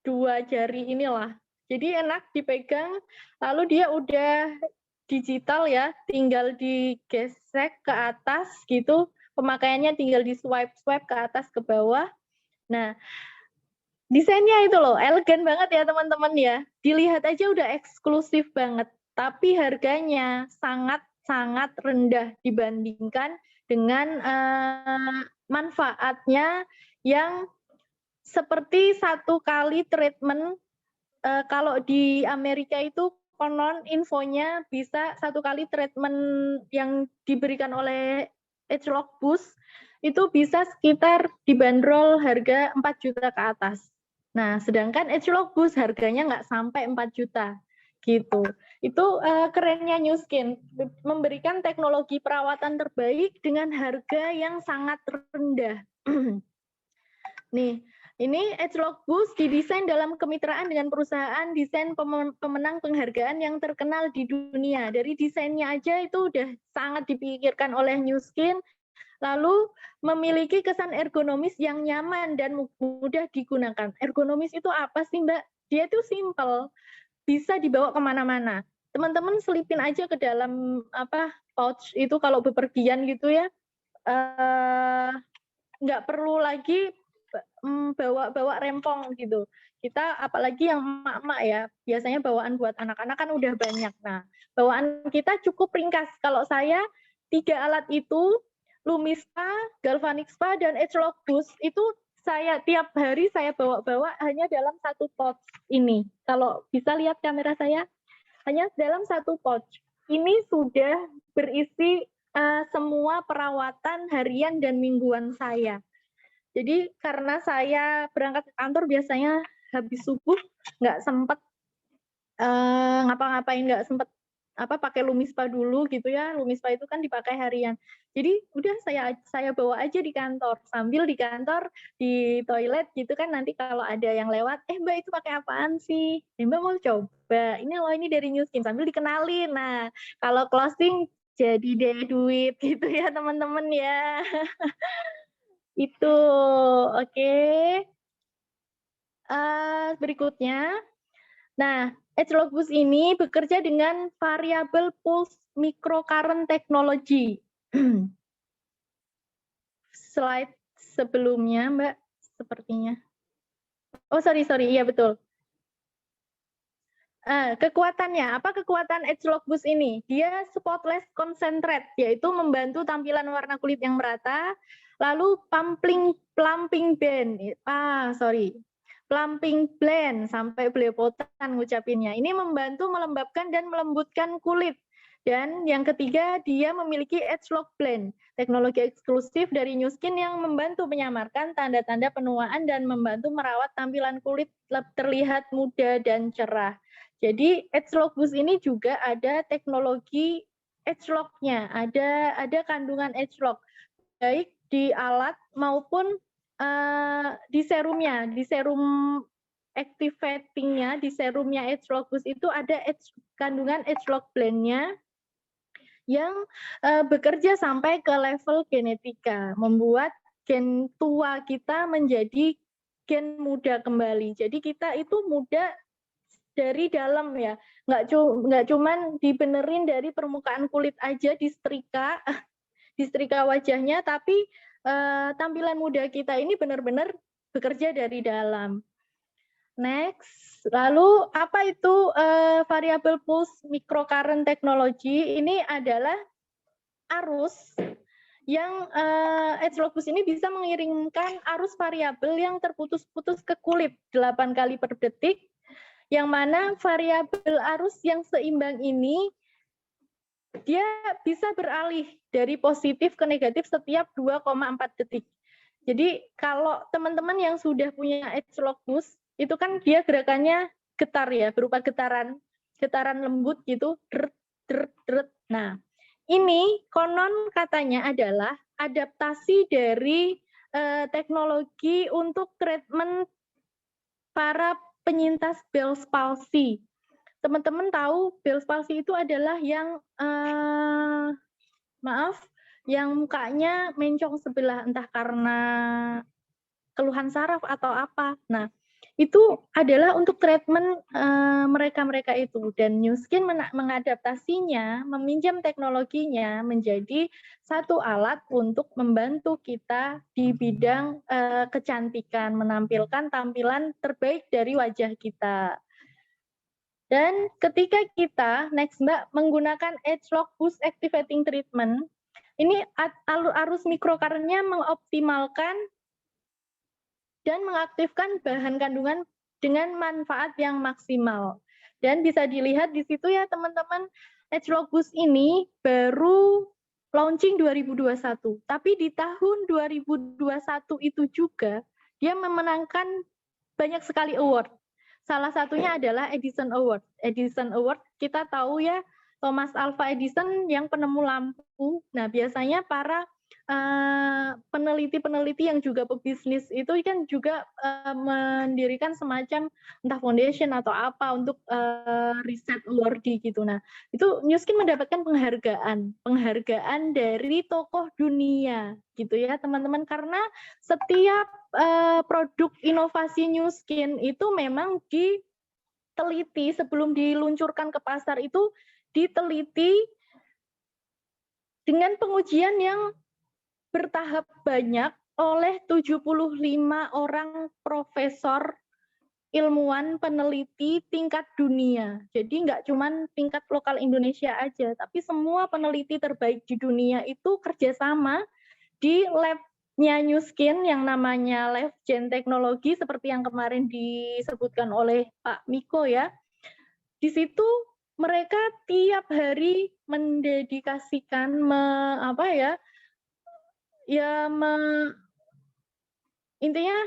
dua jari inilah. Jadi enak dipegang, lalu dia udah digital ya, tinggal digesek ke atas gitu, pemakaiannya tinggal di swipe ke atas ke bawah. Nah, desainnya itu loh, elegan banget ya teman-teman ya. Dilihat aja udah eksklusif banget, tapi harganya sangat rendah dibandingkan dengan manfaatnya yang seperti satu kali treatment. Kalau di Amerika itu konon infonya bisa satu kali treatment yang diberikan oleh Agelock Boost itu bisa sekitar dibanderol harga 4 juta ke atas. Nah, sedangkan Agelock Boost harganya nggak sampai 4 juta gitu. Itu kerennya Nu Skin, memberikan teknologi perawatan terbaik dengan harga yang sangat rendah. Nih, ini Agelock Boost didesain dalam kemitraan dengan perusahaan desain pemenang penghargaan yang terkenal di dunia. Dari desainnya aja itu udah sangat dipikirkan oleh Nu Skin, lalu memiliki kesan ergonomis yang nyaman dan mudah digunakan. Ergonomis itu apa sih, Mbak? Dia itu simple, bisa dibawa kemana-mana. Teman-teman selipin aja ke dalam pouch itu kalau bepergian gitu ya. Nggak perlu lagi bawa rempong gitu. Kita apalagi yang emak-emak ya, biasanya bawaan buat anak-anak kan udah banyak. Nah, bawaan kita cukup ringkas. Kalau saya 3 alat itu, Lumispa, Galvanic Spa, dan Agelock Boost itu saya tiap hari saya bawa-bawa hanya dalam satu pouch ini. Kalau bisa lihat kamera saya, hanya dalam satu pouch. Ini sudah berisi semua perawatan harian dan mingguan saya. Jadi karena saya berangkat ke kantor biasanya habis subuh nggak sempet ngapa-ngapain, nggak sempet pakai Lumispa dulu gitu ya. Lumispa itu kan dipakai harian. Jadi udah saya bawa aja di kantor, sambil di kantor di toilet gitu kan, nanti kalau ada yang lewat, Mbak itu pakai apaan sih? Mbak mau coba. Ini loh, ini dari Nu Skin, sambil dikenalin. Nah, kalau closing jadi deh duit gitu ya teman-teman ya. Itu, oke. Berikutnya, nah, Agelock Boost ini bekerja dengan variable pulse microcurrent technology. Slide sebelumnya, Mbak, sepertinya. Oh, sorry, iya betul. Kekuatannya, apa kekuatan Agelock Boost ini? Dia spotless concentrate, yaitu membantu tampilan warna kulit yang merata, lalu plumping blend, sampai belepotan ngucapinnya. Ini membantu melembabkan dan melembutkan kulit. Dan yang ketiga, dia memiliki Agelock Blend, teknologi eksklusif dari Nu Skin yang membantu menyamarkan tanda-tanda penuaan dan membantu merawat tampilan kulit terlihat muda dan cerah. Jadi Agelock Boost ini juga ada teknologi Agelock-nya, ada kandungan Agelock, baik di alat maupun di serumnya, di serum activating-nya, di serumnya Agelock Boost itu ada kandungan Agelock Blend-nya yang bekerja sampai ke level genetika, membuat gen tua kita menjadi gen muda kembali. Jadi kita itu muda dari dalam ya, nggak cuman dibenerin dari permukaan kulit aja, disetrika wajahnya, tapi tampilan muda kita ini benar-benar bekerja dari dalam. Next, lalu apa itu variable pulse microcurrent technology? Ini adalah arus yang Agelock Boost ini bisa mengirimkan arus variabel yang terputus-putus ke kulit 8 kali per detik, yang mana variabel arus yang seimbang ini dia bisa beralih dari positif ke negatif setiap 2,4 detik. Jadi kalau teman-teman yang sudah punya Agelock Boost, itu kan dia gerakannya getar ya, berupa getaran lembut gitu, dret. Nah, ini konon katanya adalah adaptasi dari teknologi untuk treatment para penyintas Bell's palsy. Teman-teman tahu Bell's palsy itu adalah yang yang mukanya mencong sebelah, entah karena keluhan saraf atau apa. Nah, itu adalah untuk treatment mereka-mereka itu, dan Nu Skin mengadaptasinya, meminjam teknologinya menjadi satu alat untuk membantu kita di bidang kecantikan, menampilkan tampilan terbaik dari wajah kita. Dan ketika kita, next Mbak, menggunakan Agelock Boost Activating Treatment, ini arus mikrokarnya mengoptimalkan dan mengaktifkan bahan kandungan dengan manfaat yang maksimal. Dan bisa dilihat di situ ya teman-teman, Agelock Boost ini baru launching 2021. Tapi di tahun 2021 itu juga dia memenangkan banyak sekali award. Salah satunya adalah Edison Award. Edison Award kita tahu ya, Thomas Alva Edison yang penemu lampu. Nah, biasanya para peneliti-peneliti yang juga pebisnis itu kan juga mendirikan semacam entah foundation atau apa untuk riset awardee gitu. Nah, itu Nu Skin mendapatkan penghargaan dari tokoh dunia gitu ya teman-teman, karena setiap produk inovasi Nu Skin itu memang diteliti sebelum diluncurkan ke pasar, itu diteliti dengan pengujian yang bertahap banyak oleh 75 orang profesor, ilmuwan, peneliti tingkat dunia. Jadi nggak cuma tingkat lokal Indonesia aja, tapi semua peneliti terbaik di dunia itu kerjasama di labnya Nu Skin yang namanya Lab Gen Teknologi, seperti yang kemarin disebutkan oleh Pak Miko ya. Di situ mereka tiap hari mendedikasikan intinya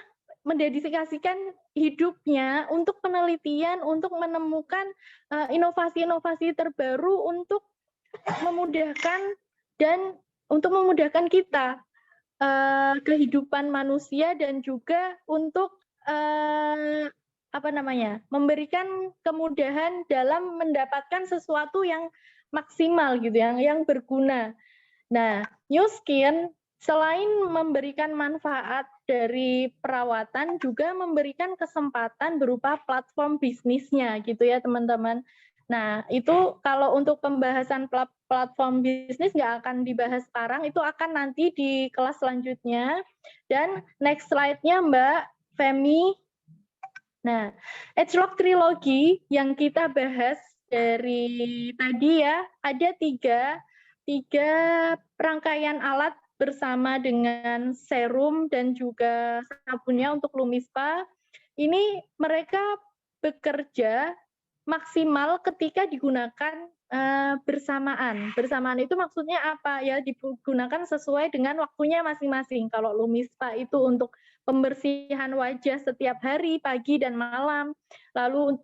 mendedikasikan hidupnya untuk penelitian, untuk menemukan inovasi-inovasi terbaru untuk memudahkan dan untuk memudahkan kita kehidupan manusia, dan juga untuk memberikan kemudahan dalam mendapatkan sesuatu yang maksimal gitu, yang berguna. Nah, Nu Skin selain memberikan manfaat dari perawatan, juga memberikan kesempatan berupa platform bisnisnya gitu ya teman-teman. Nah, itu kalau untuk pembahasan platform bisnis nggak akan dibahas sekarang, itu akan nanti di kelas selanjutnya. Dan next slide-nya Mbak Femi. Nah, Agelock Trilogy yang kita bahas dari tadi ya, ada tiga rangkaian alat bersama dengan serum dan juga sabunnya untuk Lumispa. Ini mereka bekerja maksimal ketika digunakan bersamaan. Bersamaan itu maksudnya apa ya? Digunakan sesuai dengan waktunya masing-masing. Kalau Lumispa itu untuk pembersihan wajah setiap hari, pagi dan malam. Lalu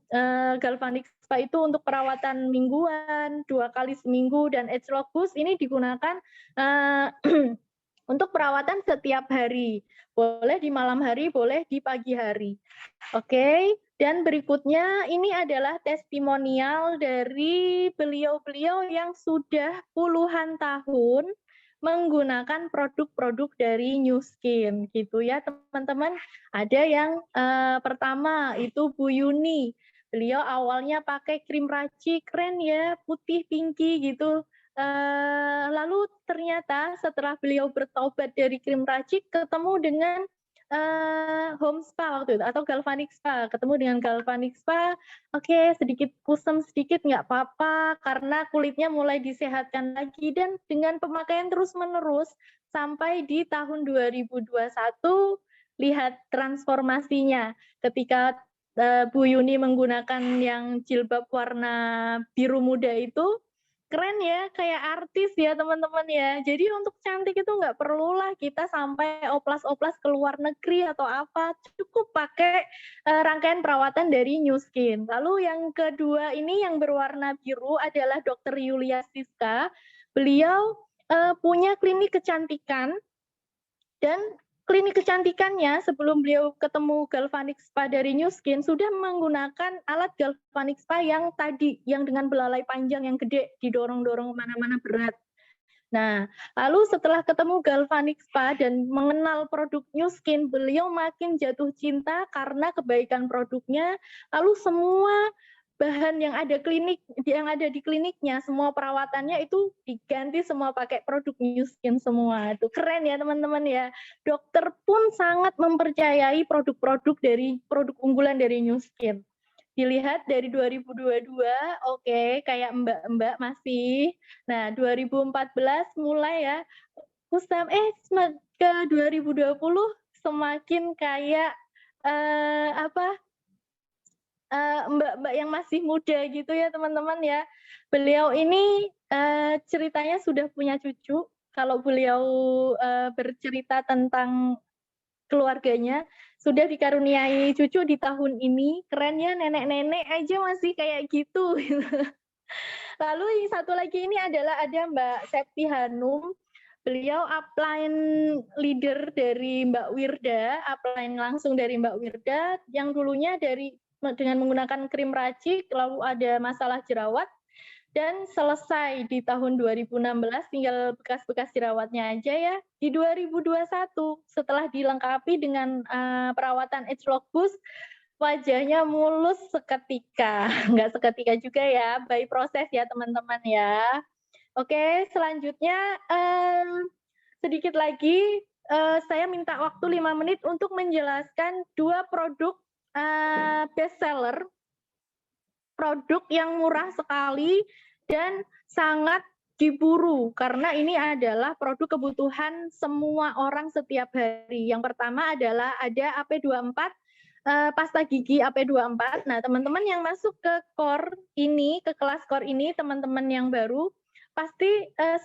Galvanic Spa itu untuk perawatan mingguan, 2 kali seminggu, dan Agelock Boost ini digunakan untuk perawatan setiap hari. Boleh di malam hari, boleh di pagi hari. Oke, dan berikutnya ini adalah testimonial dari beliau-beliau yang sudah puluhan tahun menggunakan produk-produk dari Nu Skin gitu ya teman-teman. Ada yang pertama itu Bu Yuni. Beliau awalnya pakai krim racik, keren ya, putih pinky gitu. Lalu ternyata setelah beliau bertobat dari krim racik, ketemu dengan home spa waktu itu, atau Galvanic Spa, ketemu dengan Galvanic Spa, oke, sedikit kusam sedikit nggak apa-apa, karena kulitnya mulai disehatkan lagi, dan dengan pemakaian terus-menerus sampai di tahun 2021, lihat transformasinya ketika Bu Yuni menggunakan yang jilbab warna biru muda itu. Keren ya, kayak artis ya teman-teman ya. Jadi untuk cantik itu nggak perlulah kita sampai oplas-oplas ke luar negeri atau apa. Cukup pakai rangkaian perawatan dari Nu Skin. Lalu yang kedua ini yang berwarna biru adalah Dr. Yulia Siska. Beliau punya klinik kecantikan, dan klinik kecantikannya sebelum beliau ketemu Galvanic Spa dari New Skin sudah menggunakan alat Galvanic Spa yang tadi, yang dengan belalai panjang yang gede, didorong-dorong kemana-mana berat. Nah, lalu setelah ketemu Galvanic Spa dan mengenal produk New Skin, beliau makin jatuh cinta karena kebaikan produknya. Lalu semua bahan yang ada di kliniknya, semua perawatannya itu diganti semua pakai produk New Skin semua. Itu keren ya teman-teman ya. Dokter pun sangat mempercayai produk-produk unggulan dari New Skin. Dilihat dari 2022, oke, kayak mbak-mbak masih. Nah, 2014 mulai ya, ke 2020 semakin kayak mbak-mbak yang masih muda gitu ya teman-teman ya. Beliau ini ceritanya sudah punya cucu. Kalau beliau bercerita tentang keluarganya, sudah dikaruniai cucu di tahun ini. Keren ya, nenek-nenek aja masih kayak gitu. Lalu yang satu lagi ini adalah ada Mbak Septi Hanum. Beliau upline leader dari Mbak Wirda, upline langsung dari Mbak Wirda, yang dulunya dengan menggunakan krim racik, lalu ada masalah jerawat, dan selesai di tahun 2016, tinggal bekas-bekas jerawatnya aja ya. Di 2021, setelah dilengkapi dengan perawatan Agelock Boost, wajahnya mulus seketika. Nggak seketika juga ya, by proses ya teman-teman ya. Oke, selanjutnya sedikit lagi saya minta waktu 5 menit untuk menjelaskan 2 produk best seller, produk yang murah sekali dan sangat diburu karena ini adalah produk kebutuhan semua orang setiap hari. Yang pertama adalah ada AP24, pasta gigi AP24. Nah, teman-teman yang masuk ke kelas core ini, teman-teman yang baru pasti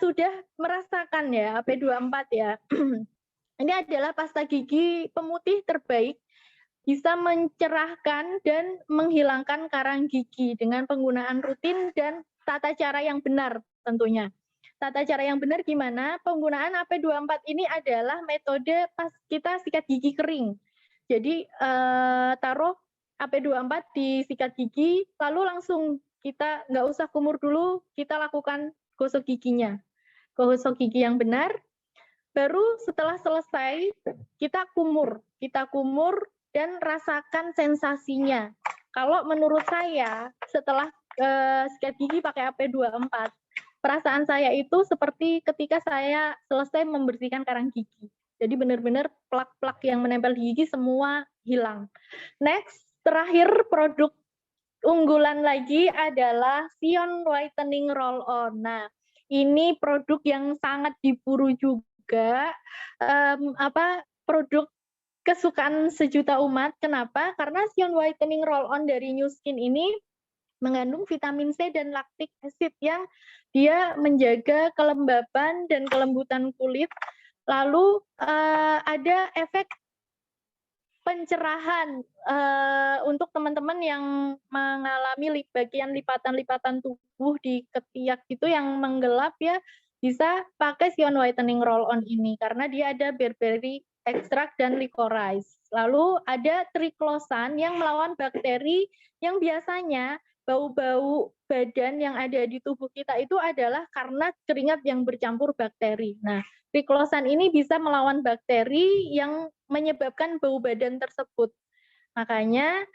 sudah merasakan ya AP24 ya. Ini adalah pasta gigi pemutih terbaik, bisa mencerahkan dan menghilangkan karang gigi dengan penggunaan rutin dan tata cara yang benar tentunya. Tata cara yang benar gimana? Penggunaan AP24 ini adalah metode pas kita sikat gigi kering. Jadi taruh AP24 di sikat gigi, lalu langsung kita nggak usah kumur dulu, kita lakukan gosok giginya. Gosok gigi yang benar, baru setelah selesai kita kumur dan rasakan sensasinya. Kalau menurut saya setelah sikat gigi pakai AP24, perasaan saya itu seperti ketika saya selesai membersihkan karang gigi. Jadi benar-benar plak-plak yang menempel di gigi semua hilang. Next, terakhir produk unggulan lagi adalah Sion Whitening Roll-On. Nah, ini produk yang sangat diburu juga, produk kesukaan sejuta umat. Kenapa? Karena Sion Whitening Roll-On dari New Skin ini mengandung vitamin C dan lactic acid yang dia menjaga kelembapan dan kelembutan kulit. Lalu ada efek pencerahan untuk teman-teman yang mengalami bagian lipatan-lipatan tubuh di ketiak itu yang menggelap ya, bisa pakai Sion Whitening Roll-On ini karena dia ada berberry extract dan licorice. Lalu ada triclosan yang melawan bakteri yang biasanya bau-bau badan yang ada di tubuh kita itu adalah karena keringat yang bercampur bakteri. Nah, triclosan ini bisa melawan bakteri yang menyebabkan bau badan tersebut. Makanya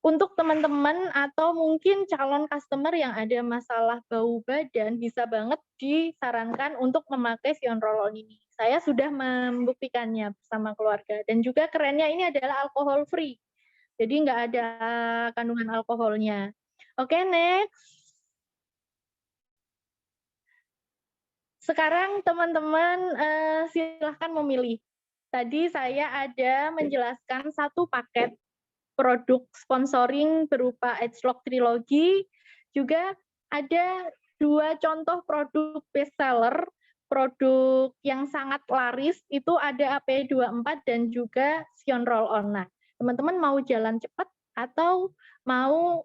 untuk teman-teman atau mungkin calon customer yang ada masalah bau badan, bisa banget disarankan untuk memakai Sion Roll-On ini. Saya sudah membuktikannya bersama keluarga. Dan juga kerennya ini adalah alkohol free. Jadi nggak ada kandungan alkoholnya. Oke, next. Sekarang teman-teman silahkan memilih. Tadi saya ada menjelaskan satu paket produk sponsoring berupa Agelock Trilogy, juga ada 2 contoh produk best seller, produk yang sangat laris, itu ada AP24 dan juga Sion Roll-On. Nah, teman-teman mau jalan cepat atau mau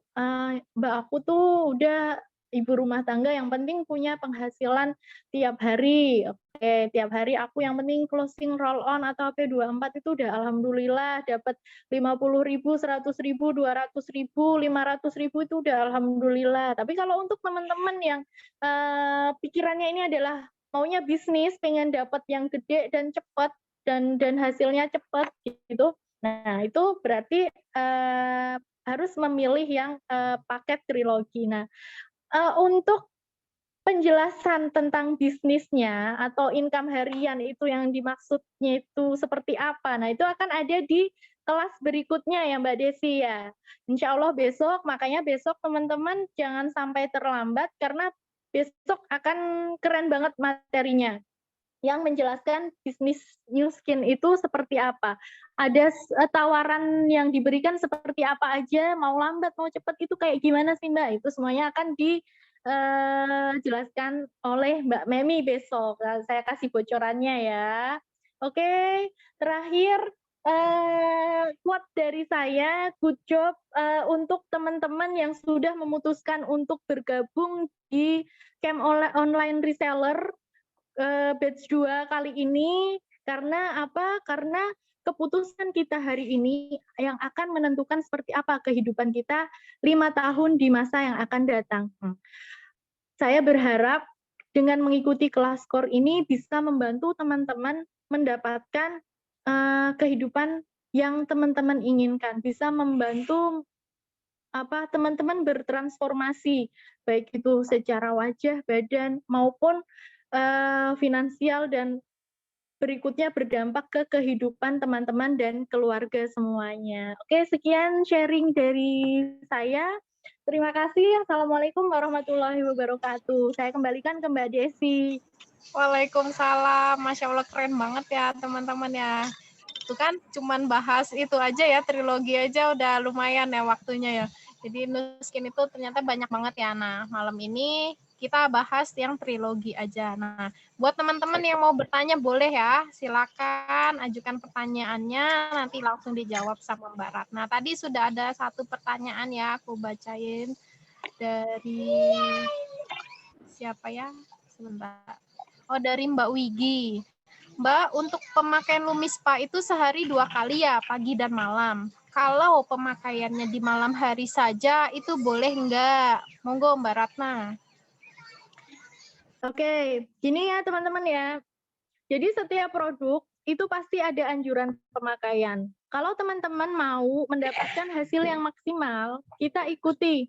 Mbak aku tuh udah ibu rumah tangga yang penting punya penghasilan tiap hari. Oke, tiap hari aku yang penting closing roll on atau P24 itu udah alhamdulillah dapat 50.000, 100.000, 200.000, 500.000 itu udah alhamdulillah. Tapi kalau untuk teman-teman yang pikirannya ini adalah maunya bisnis, pengen dapat yang gede dan cepat dan hasilnya cepat gitu. Nah, itu berarti harus memilih yang paket trilogi. Nah, untuk penjelasan tentang bisnisnya atau income harian itu yang dimaksudnya itu seperti apa. Nah, itu akan ada di kelas berikutnya ya Mbak Desi ya. Insya Allah besok, makanya besok teman-teman jangan sampai terlambat karena besok akan keren banget materinya yang menjelaskan bisnis New Skin itu seperti apa. Ada tawaran yang diberikan seperti apa aja, mau lambat, mau cepat itu kayak gimana sih Mbak? Itu semuanya akan dijelaskan oleh Mbak Memi besok. Saya kasih bocorannya ya. Oke, terakhir quote dari saya, good job untuk teman-teman yang sudah memutuskan untuk bergabung di camp online reseller batch 2 kali ini. Karena apa? Karena keputusan kita hari ini yang akan menentukan seperti apa kehidupan kita 5 tahun di masa yang akan datang. Saya berharap dengan mengikuti kelas core ini bisa membantu teman-teman mendapatkan kehidupan yang teman-teman inginkan, bisa membantu teman-teman bertransformasi, baik itu secara wajah, badan, maupun finansial dan berikutnya berdampak ke kehidupan teman-teman dan keluarga semuanya. Oke, sekian sharing dari saya. Terima kasih. Assalamualaikum warahmatullahi wabarakatuh. Saya kembalikan ke Mbak Desi. Waalaikumsalam. Masya Allah keren banget ya teman-teman ya. Itu kan cuman bahas itu aja ya, trilogi aja udah lumayan ya waktunya ya. Jadi New Skin itu ternyata banyak banget ya. Nah, malam ini kita bahas yang trilogi aja. Nah, buat teman-teman yang mau bertanya boleh ya, silakan ajukan pertanyaannya, nanti langsung dijawab sama Mbak Ratna. Tadi sudah ada satu pertanyaan ya, aku bacain dari siapa ya? Sebentar. Oh, dari Mbak Wigi. Mbak, untuk pemakaian Lumispa itu sehari 2 kali ya, pagi dan malam. Kalau pemakaiannya di malam hari saja, itu boleh enggak? Monggo Mbak Ratna. Oke, gini ya teman-teman ya. Jadi setiap produk itu pasti ada anjuran pemakaian. Kalau teman-teman mau mendapatkan hasil yang maksimal, kita ikuti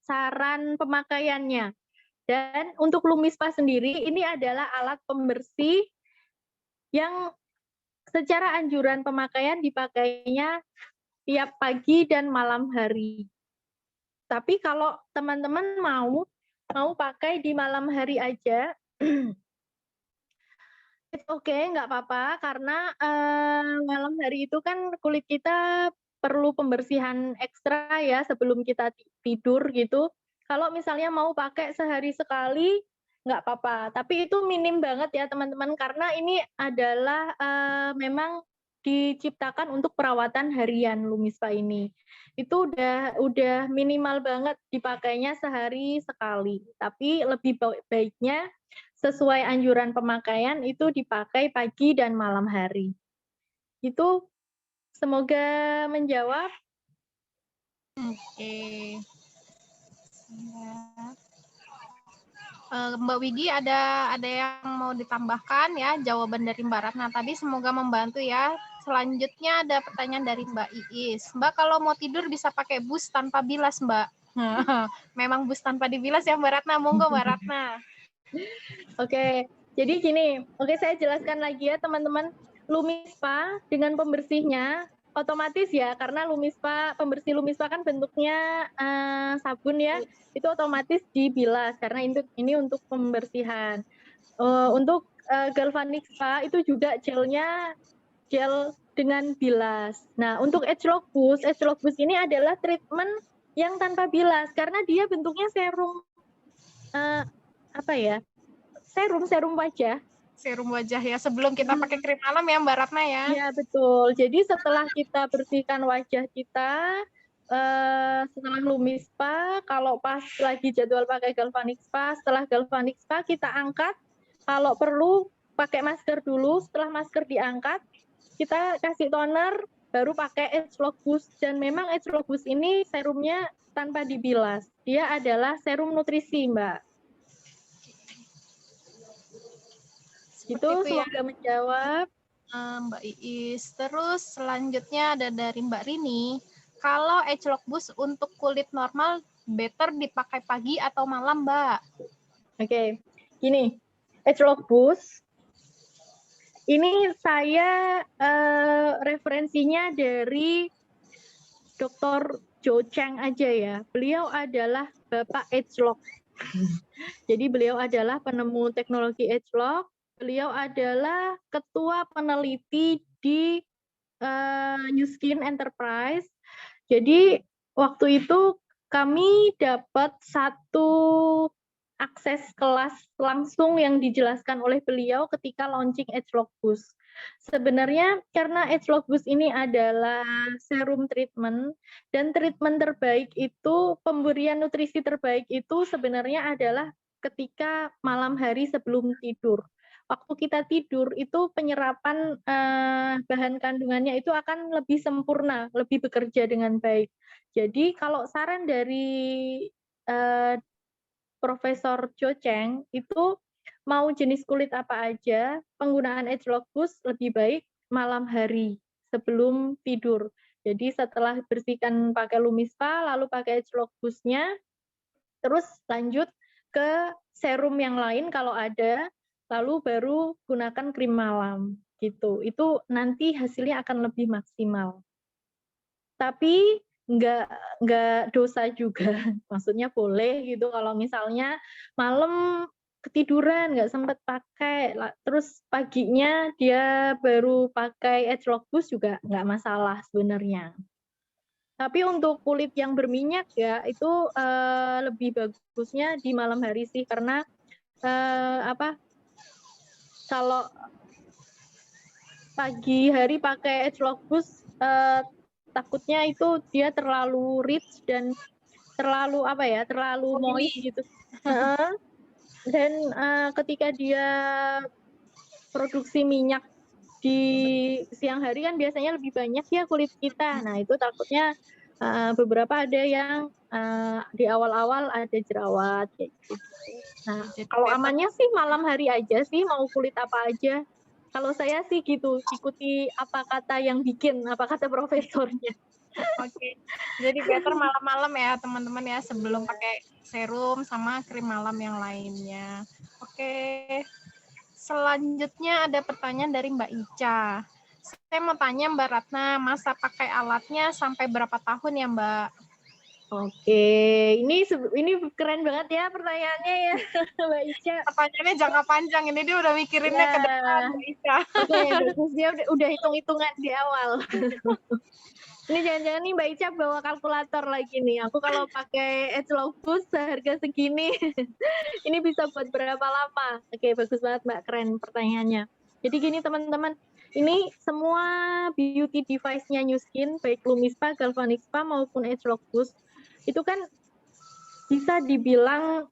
saran pemakaiannya. Dan untuk Lumispa sendiri, ini adalah alat pembersih yang secara anjuran pemakaian dipakainya tiap pagi dan malam hari. Tapi kalau teman-teman mau pakai di malam hari aja, it's okay, nggak apa-apa, karena malam hari itu kan kulit kita perlu pembersihan ekstra ya sebelum kita tidur gitu. Kalau misalnya mau pakai sehari sekali, nggak apa-apa. Tapi itu minim banget ya teman-teman, karena ini adalah memang diciptakan untuk perawatan harian Lumispa ini. Itu udah minimal banget dipakainya sehari sekali. Tapi lebih baiknya sesuai anjuran pemakaian itu dipakai pagi dan malam hari. Itu semoga menjawab. Oke. Mbak Wigi ada yang mau ditambahkan ya jawaban dari Mbak Ratna tadi, semoga membantu ya. Selanjutnya ada pertanyaan dari Mbak Iis. Mbak, kalau mau tidur bisa pakai bus tanpa bilas Mbak? Memang bus tanpa dibilas ya Mbak Ratna, monggo Mbak Ratna. Oke, jadi gini, saya jelaskan lagi ya teman-teman. Lumispa dengan pembersihnya otomatis ya, karena pembersih Lumispa kan bentuknya sabun ya, itu otomatis dibilas karena ini untuk pembersihan. Untuk Galvanic Spa itu juga gel dengan bilas. Nah, untuk Age Lock Boost ini adalah treatment yang tanpa bilas karena dia bentuknya serum serum wajah. Serum wajah ya, sebelum kita pakai krim malam ya Mbak Ratna ya. Iya betul. Jadi setelah kita bersihkan wajah kita setelah Lumis Spa, kalau pas lagi jadwal pakai Galvanic Spa, setelah Galvanic Spa kita angkat, kalau perlu pakai masker dulu, setelah masker diangkat, kita kasih toner, baru pakai Age Lock Boost. Dan memang Age Lock Boost ini serumnya tanpa dibilas. Dia adalah serum nutrisi, Mbak. Itu ya, semoga menjawab. Mbak Iis. Terus selanjutnya ada dari Mbak Rini. Kalau Age Lock Boost untuk kulit normal, better dipakai pagi atau malam, Mbak? Oke, gini, Age Lock Boost ini saya referensinya dari Dr. Jo Cheng aja ya. Beliau adalah Bapak Age Lock. Jadi beliau adalah penemu teknologi Age Lock. Beliau adalah ketua peneliti di New Skin Enterprise. Jadi waktu itu kami dapat satu akses kelas langsung yang dijelaskan oleh beliau ketika launching Age Lock Boost. Sebenarnya karena Age Lock Boost ini adalah serum treatment, dan treatment terbaik itu, pemberian nutrisi terbaik itu sebenarnya adalah ketika malam hari sebelum tidur. Waktu kita tidur itu penyerapan bahan kandungannya itu akan lebih sempurna, lebih bekerja dengan baik. Jadi kalau saran dari Profesor Jo Cheng itu mau jenis kulit apa aja, penggunaan Age Lock Boost lebih baik malam hari sebelum tidur. Jadi setelah bersihkan pakai Lumis Spa, lalu pakai Age Lock Boost-nya, terus lanjut ke serum yang lain kalau ada, lalu baru gunakan krim malam gitu. Itu nanti hasilnya akan lebih maksimal. Tapi nggak dosa juga, maksudnya boleh gitu kalau misalnya malam ketiduran nggak sempat pakai, terus paginya dia baru pakai Age Lock Boost juga nggak masalah sebenarnya. Tapi untuk kulit yang berminyak ya itu lebih bagusnya di malam hari sih, karena kalau pagi hari pakai Age Lock Boost takutnya itu dia terlalu rich dan terlalu terlalu moist gitu. Dan ketika dia produksi minyak di siang hari kan biasanya lebih banyak ya kulit kita. Nah itu takutnya beberapa ada yang di awal-awal ada jerawat kayak gitu. Nah kalau amannya sih malam hari aja sih, mau kulit apa aja. Kalau saya sih gitu, ikuti apa kata yang bikin, apa kata profesornya. Oke, jadi better malam-malam ya teman-teman ya, sebelum pakai serum sama krim malam yang lainnya. Oke, selanjutnya ada pertanyaan dari Mbak Ica. Saya mau tanya Mbak Ratna, masa pakai alatnya sampai berapa tahun ya Mbak? Oke, ini keren banget ya pertanyaannya ya Mbak Ica. Pertanyaannya jangka panjang, ini dia udah mikirinnya ke depan Mbak Ica. Oke, bagus, dia udah hitung-hitungan di awal. Ini jangan-jangan nih Mbak Ica bawa kalkulator lagi nih. Aku kalau pakai Age Lock Boost seharga segini, ini bisa buat berapa lama? Oke, bagus banget Mbak, keren pertanyaannya. Jadi gini teman-teman, ini semua beauty device-nya New Skin, baik Lumis Spa, Galvanic Spa maupun Age Lock Boost, itu kan bisa dibilang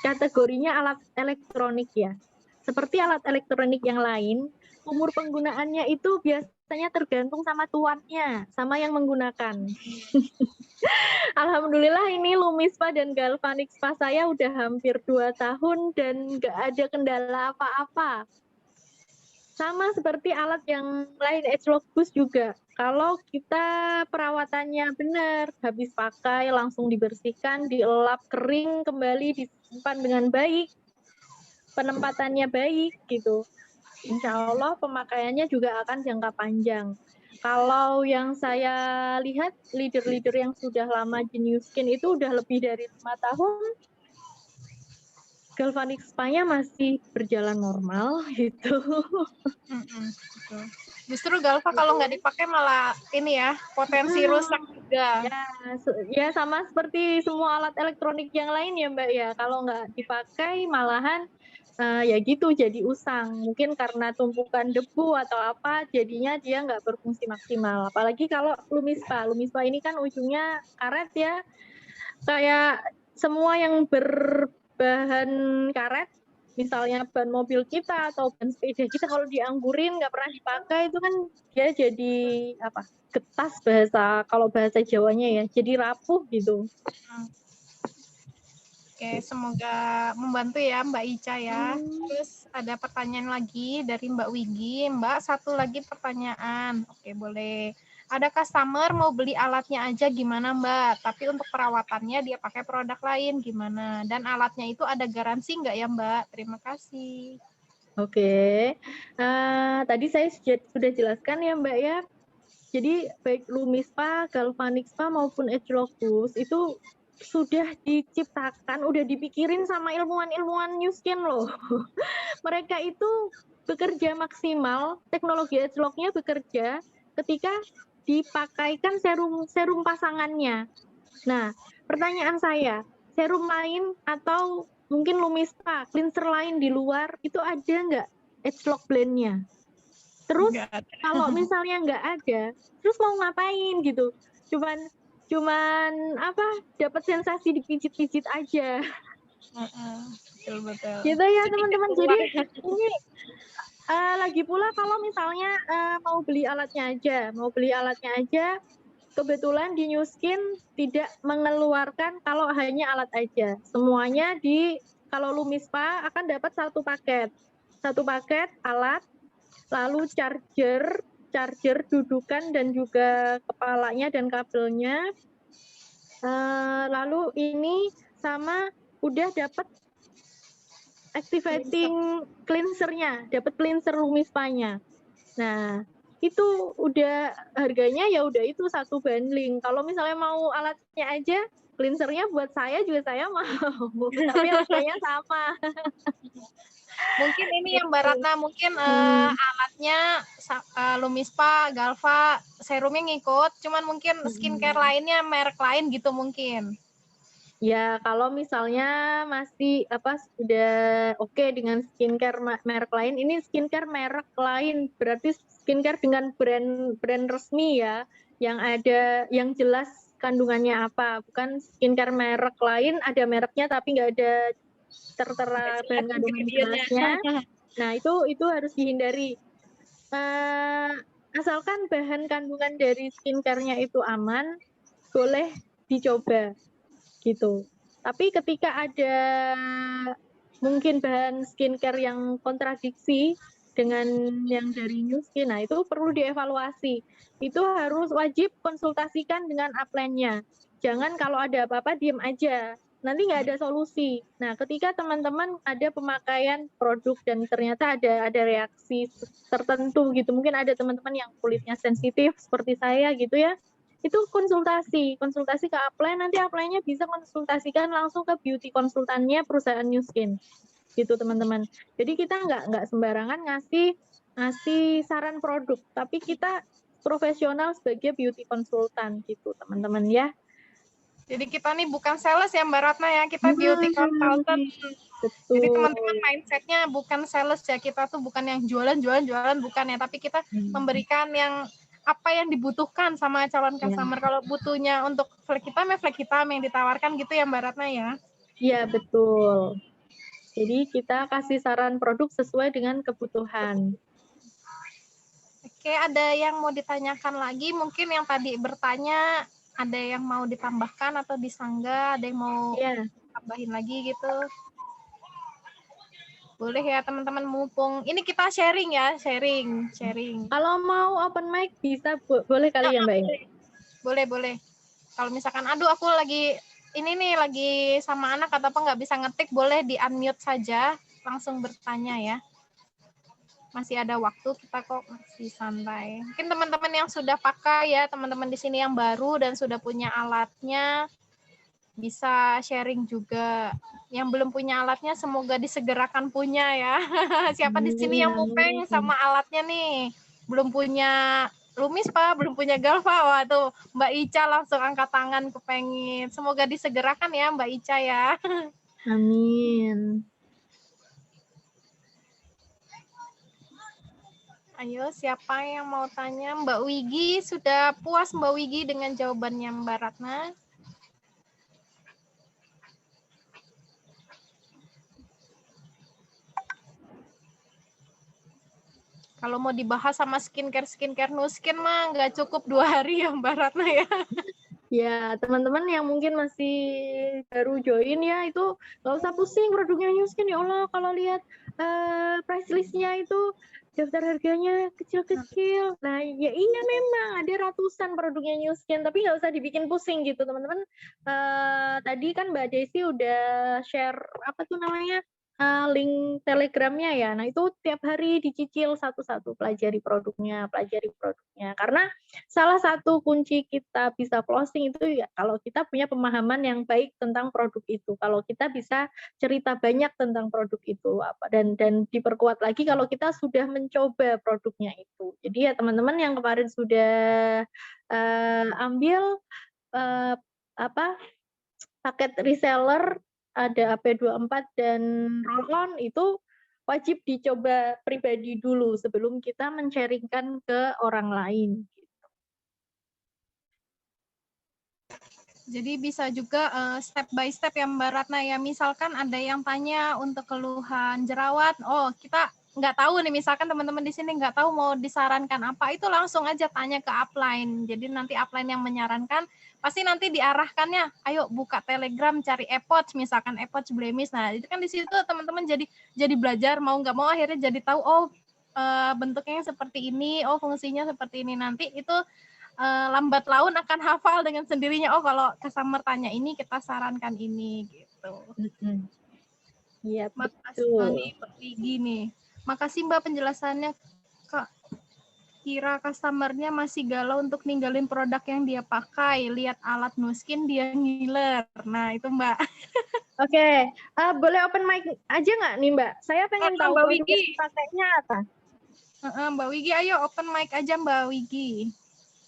kategorinya alat elektronik ya. Seperti alat elektronik yang lain, umur penggunaannya itu biasanya tergantung sama tuannya, sama yang menggunakan. Alhamdulillah ini Lumis Spa dan Galvanic Spa saya udah hampir 2 tahun dan nggak ada kendala apa-apa. Sama seperti alat yang lain, Age Lock Boost juga. Kalau kita perawatannya benar, habis pakai langsung dibersihkan, dielap kering, kembali disimpan dengan baik, penempatannya baik gitu. Insya Allah pemakaiannya juga akan jangka panjang. Kalau yang saya lihat leader-leader yang sudah lama di New Skin itu udah lebih dari 5 tahun, Galvanic Spa-nya masih berjalan normal gitu. Justru Galva kalau nggak dipakai malah ini ya, potensi rusak juga. Ya sama seperti semua alat elektronik yang lain ya Mbak ya. Kalau nggak dipakai malahan ya gitu jadi usang. Mungkin karena tumpukan debu atau apa, jadinya dia nggak berfungsi maksimal. Apalagi kalau lumispa. Lumispa ini kan ujungnya karet ya, kayak semua yang berbahan karet, misalnya ban mobil kita atau ban sepeda kita kalau dianggurin nggak pernah dipakai itu kan dia jadi apa? Getas kalau bahasa Jawanya ya, jadi rapuh gitu. Oke, semoga membantu ya Mbak Ica ya. Terus ada pertanyaan lagi dari Mbak Wigi. Mbak, satu lagi pertanyaan. Oke, boleh. Ada customer mau beli alatnya aja gimana Mbak? Tapi untuk perawatannya dia pakai produk lain gimana? Dan alatnya itu ada garansi nggak ya Mbak? Terima kasih. Oke, tadi saya sudah jelaskan ya Mbak ya. Jadi baik Lumispa, Galvanixpa maupun Edgelocus itu sudah diciptakan, udah dipikirin sama ilmuwan-ilmuwan New Skin loh. Mereka itu bekerja maksimal, teknologi Edgelock-nya bekerja ketika dipakaikan serum pasangannya. Nah, pertanyaan saya, serum lain atau mungkin Lumispa, cleanser lain di luar itu ada nggak Edgelock blend-nya? Terus kalau misalnya nggak ada, terus mau ngapain gitu? Cuman apa? Dapat sensasi dipijit-pijit aja. Betul. Gitu ya teman-teman. Jadi ini lagi pula kalau misalnya mau beli alatnya aja, kebetulan di New Skin tidak mengeluarkan kalau hanya alat aja. Semuanya kalau Lumispa akan dapat satu paket alat, lalu charger dudukan dan juga kepalanya dan kabelnya. Lalu ini sama udah dapat activating cleansernya, dapat cleanser Lumispanya. Nah, itu udah harganya ya udah itu satu bundling. Kalau misalnya mau alatnya aja, cleansernya buat saya juga saya mau, tapi harganya sama. Mungkin ini yang Mbak Ratna, mungkin alatnya Lumispa, Galva, serumnya ngikut, cuman mungkin skincare lainnya merek lain gitu mungkin. Ya, kalau misalnya masih sudah oke dengan skincare merek lain, ini skincare merek lain, berarti skincare dengan brand resmi ya, yang ada yang jelas kandungannya apa, bukan skincare merek lain ada mereknya tapi nggak ada tertera bahan kandungan jelasnya. Nah, itu harus dihindari. Asalkan bahan kandungan dari skincare-nya itu aman, boleh dicoba gitu. Tapi ketika ada mungkin bahan skincare yang kontradiksi dengan yang dari New Skin, nah itu perlu dievaluasi. Itu harus wajib konsultasikan dengan upline-nya. Jangan kalau ada apa-apa diem aja, nanti nggak ada solusi. Nah, ketika teman-teman ada pemakaian produk dan ternyata ada reaksi tertentu gitu, mungkin ada teman-teman yang kulitnya sensitif seperti saya gitu ya, itu konsultasi ke upline, nanti upline-nya bisa konsultasikan langsung ke beauty konsultannya perusahaan New Skin gitu teman-teman. Jadi kita nggak sembarangan ngasih saran produk, tapi kita profesional sebagai beauty konsultan gitu teman-teman ya. Jadi kita nih bukan sales ya Mbak Ratna ya, kita beauty consultant. Betul. Jadi teman-teman mindsetnya bukan sales ya, kita tuh bukan yang jualan bukan ya, tapi kita memberikan yang apa yang dibutuhkan sama calon customer. Kalau butuhnya untuk flek hitam yang ditawarkan gitu ya Mbak Ratna ya. Iya betul. Jadi kita kasih saran produk sesuai dengan kebutuhan. Oke, ada yang mau ditanyakan lagi? Mungkin yang tadi bertanya ada yang mau ditambahkan atau disanggah, ada yang mau tambahin lagi gitu. Boleh ya teman-teman, mumpung ini kita sharing ya, sharing. Kalau mau open mic bisa boleh kali ya Mbak ya? Boleh. Kalau misalkan aduh aku lagi sama anak atau apa nggak bisa ngetik, boleh di unmute saja, langsung bertanya ya. Masih ada waktu, kita kok masih santai. Mungkin teman-teman yang sudah pakai ya, teman-teman di sini yang baru dan sudah punya alatnya bisa sharing juga. Yang belum punya alatnya semoga disegerakan punya ya. Siapa di sini yang mupeng sama alatnya nih? Belum punya Lumispa, belum punya Galva, waduh Mbak Ica langsung angkat tangan kepengin. Semoga disegerakan ya Mbak Ica ya. Amin. Ayo, siapa yang mau tanya? Mbak Wigi, sudah puas Mbak Wigi dengan jawabannya Mbak Ratna? Kalau mau dibahas sama skincare Nuskin mah nggak cukup 2 hari ya Mbak Ratna ya. Ya, teman-teman yang mungkin masih baru join ya, itu nggak usah pusing produknya New Skin. Ya Allah, kalau lihat price list-nya itu daftar harganya kecil-kecil. Nah, ya iya memang ada ratusan produknya New Skin, tapi nggak usah dibikin pusing gitu, teman-teman. Tadi kan Mbak Desi udah share apa tuh namanya? Link Telegramnya ya. Nah, itu tiap hari dicicil satu-satu, pelajari produknya. Karena salah satu kunci kita bisa closing itu ya kalau kita punya pemahaman yang baik tentang produk itu. Kalau kita bisa cerita banyak tentang produk itu apa dan diperkuat lagi kalau kita sudah mencoba produknya itu. Jadi ya teman-teman yang kemarin sudah ambil apa paket reseller ada AP24 dan roll-on itu wajib dicoba pribadi dulu sebelum kita men-sharingkan ke orang lain. Jadi bisa juga step by step ya Mbak Ratna ya. Misalkan ada yang tanya untuk keluhan jerawat, oh kita nggak tahu nih, misalkan teman-teman di sini nggak tahu mau disarankan apa, itu langsung aja tanya ke upline. Jadi nanti upline yang menyarankan, pasti nanti diarahkannya, ayo buka Telegram cari Epoch, misalkan Epoch Blemish. Nah itu kan di situ teman-teman jadi belajar, mau nggak mau akhirnya jadi tahu, oh bentuknya seperti ini, oh fungsinya seperti ini. Nanti itu lambat laun akan hafal dengan sendirinya. Oh, kalau customer tanya ini, kita sarankan ini gitu. Iya, Makasih nih, Mbak Wigi nih. Makasih Mbak penjelasannya. Kak, kira customernya masih galau untuk ninggalin produk yang dia pakai. Lihat alat Nuskin dia ngiler. Nah, itu Mbak. Oke, boleh open mic aja nggak nih Mbak? Saya pengen tahu Mbak produk Wigi. yang dipakainya apa. Mbak Wigi, ayo open mic aja Mbak Wigi.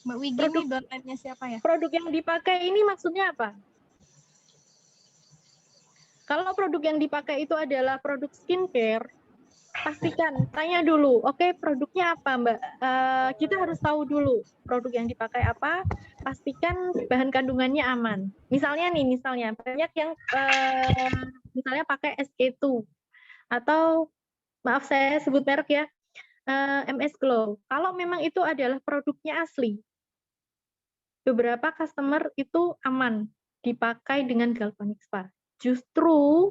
Mbak Wigi Produk, nih downline-nya siapa ya? produk yang dipakai ini maksudnya apa? Kalau produk yang dipakai itu adalah produk skincare, pastikan tanya dulu, oke produknya apa Mbak? Kita harus tahu dulu produk yang dipakai apa, pastikan bahan kandungannya aman. Misalnya banyak yang misalnya pakai SK2 atau maaf saya sebut merek ya, MS Glow. Kalau memang itu adalah produknya asli, beberapa customer itu aman dipakai dengan Galvanic Spa. Justru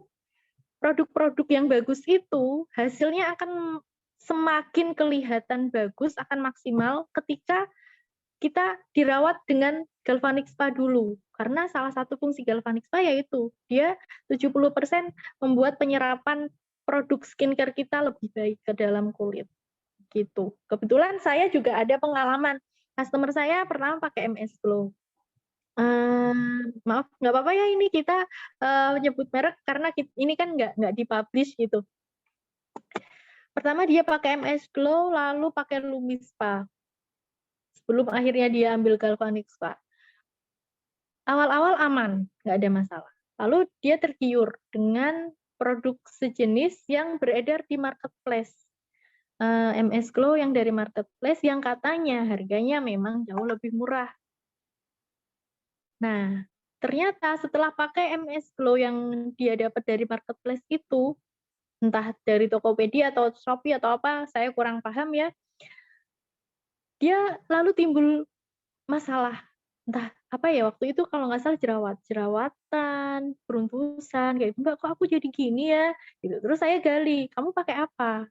produk-produk yang bagus itu hasilnya akan semakin kelihatan bagus, akan maksimal ketika kita dirawat dengan Galvanic Spa dulu. Karena salah satu fungsi Galvanic Spa yaitu dia 70% membuat penyerapan produk skincare kita lebih baik ke dalam kulit. Gitu. Kebetulan saya juga ada pengalaman. Customer saya pernah pakai MS Glow. Maaf, nggak apa-apa ya ini kita nyebut merek karena ini kan nggak dipublish gitu. Pertama dia pakai MS Glow, lalu pakai Lumispa. Sebelum akhirnya dia ambil Galvanic Spa. Awal-awal aman, nggak ada masalah. Lalu dia tergiur dengan produk sejenis yang beredar di marketplace. MS Glow yang dari marketplace yang katanya harganya memang jauh lebih murah. Nah, ternyata setelah pakai MS Glow yang dia dapat dari marketplace itu, entah dari Tokopedia atau Shopee atau apa, saya kurang paham ya, dia lalu timbul masalah. Entah apa ya, waktu itu kalau nggak salah jerawatan, beruntusan, kayak, "Mbak, kok aku jadi gini ya?" Gitu. Terus saya gali, "Kamu pakai apa?"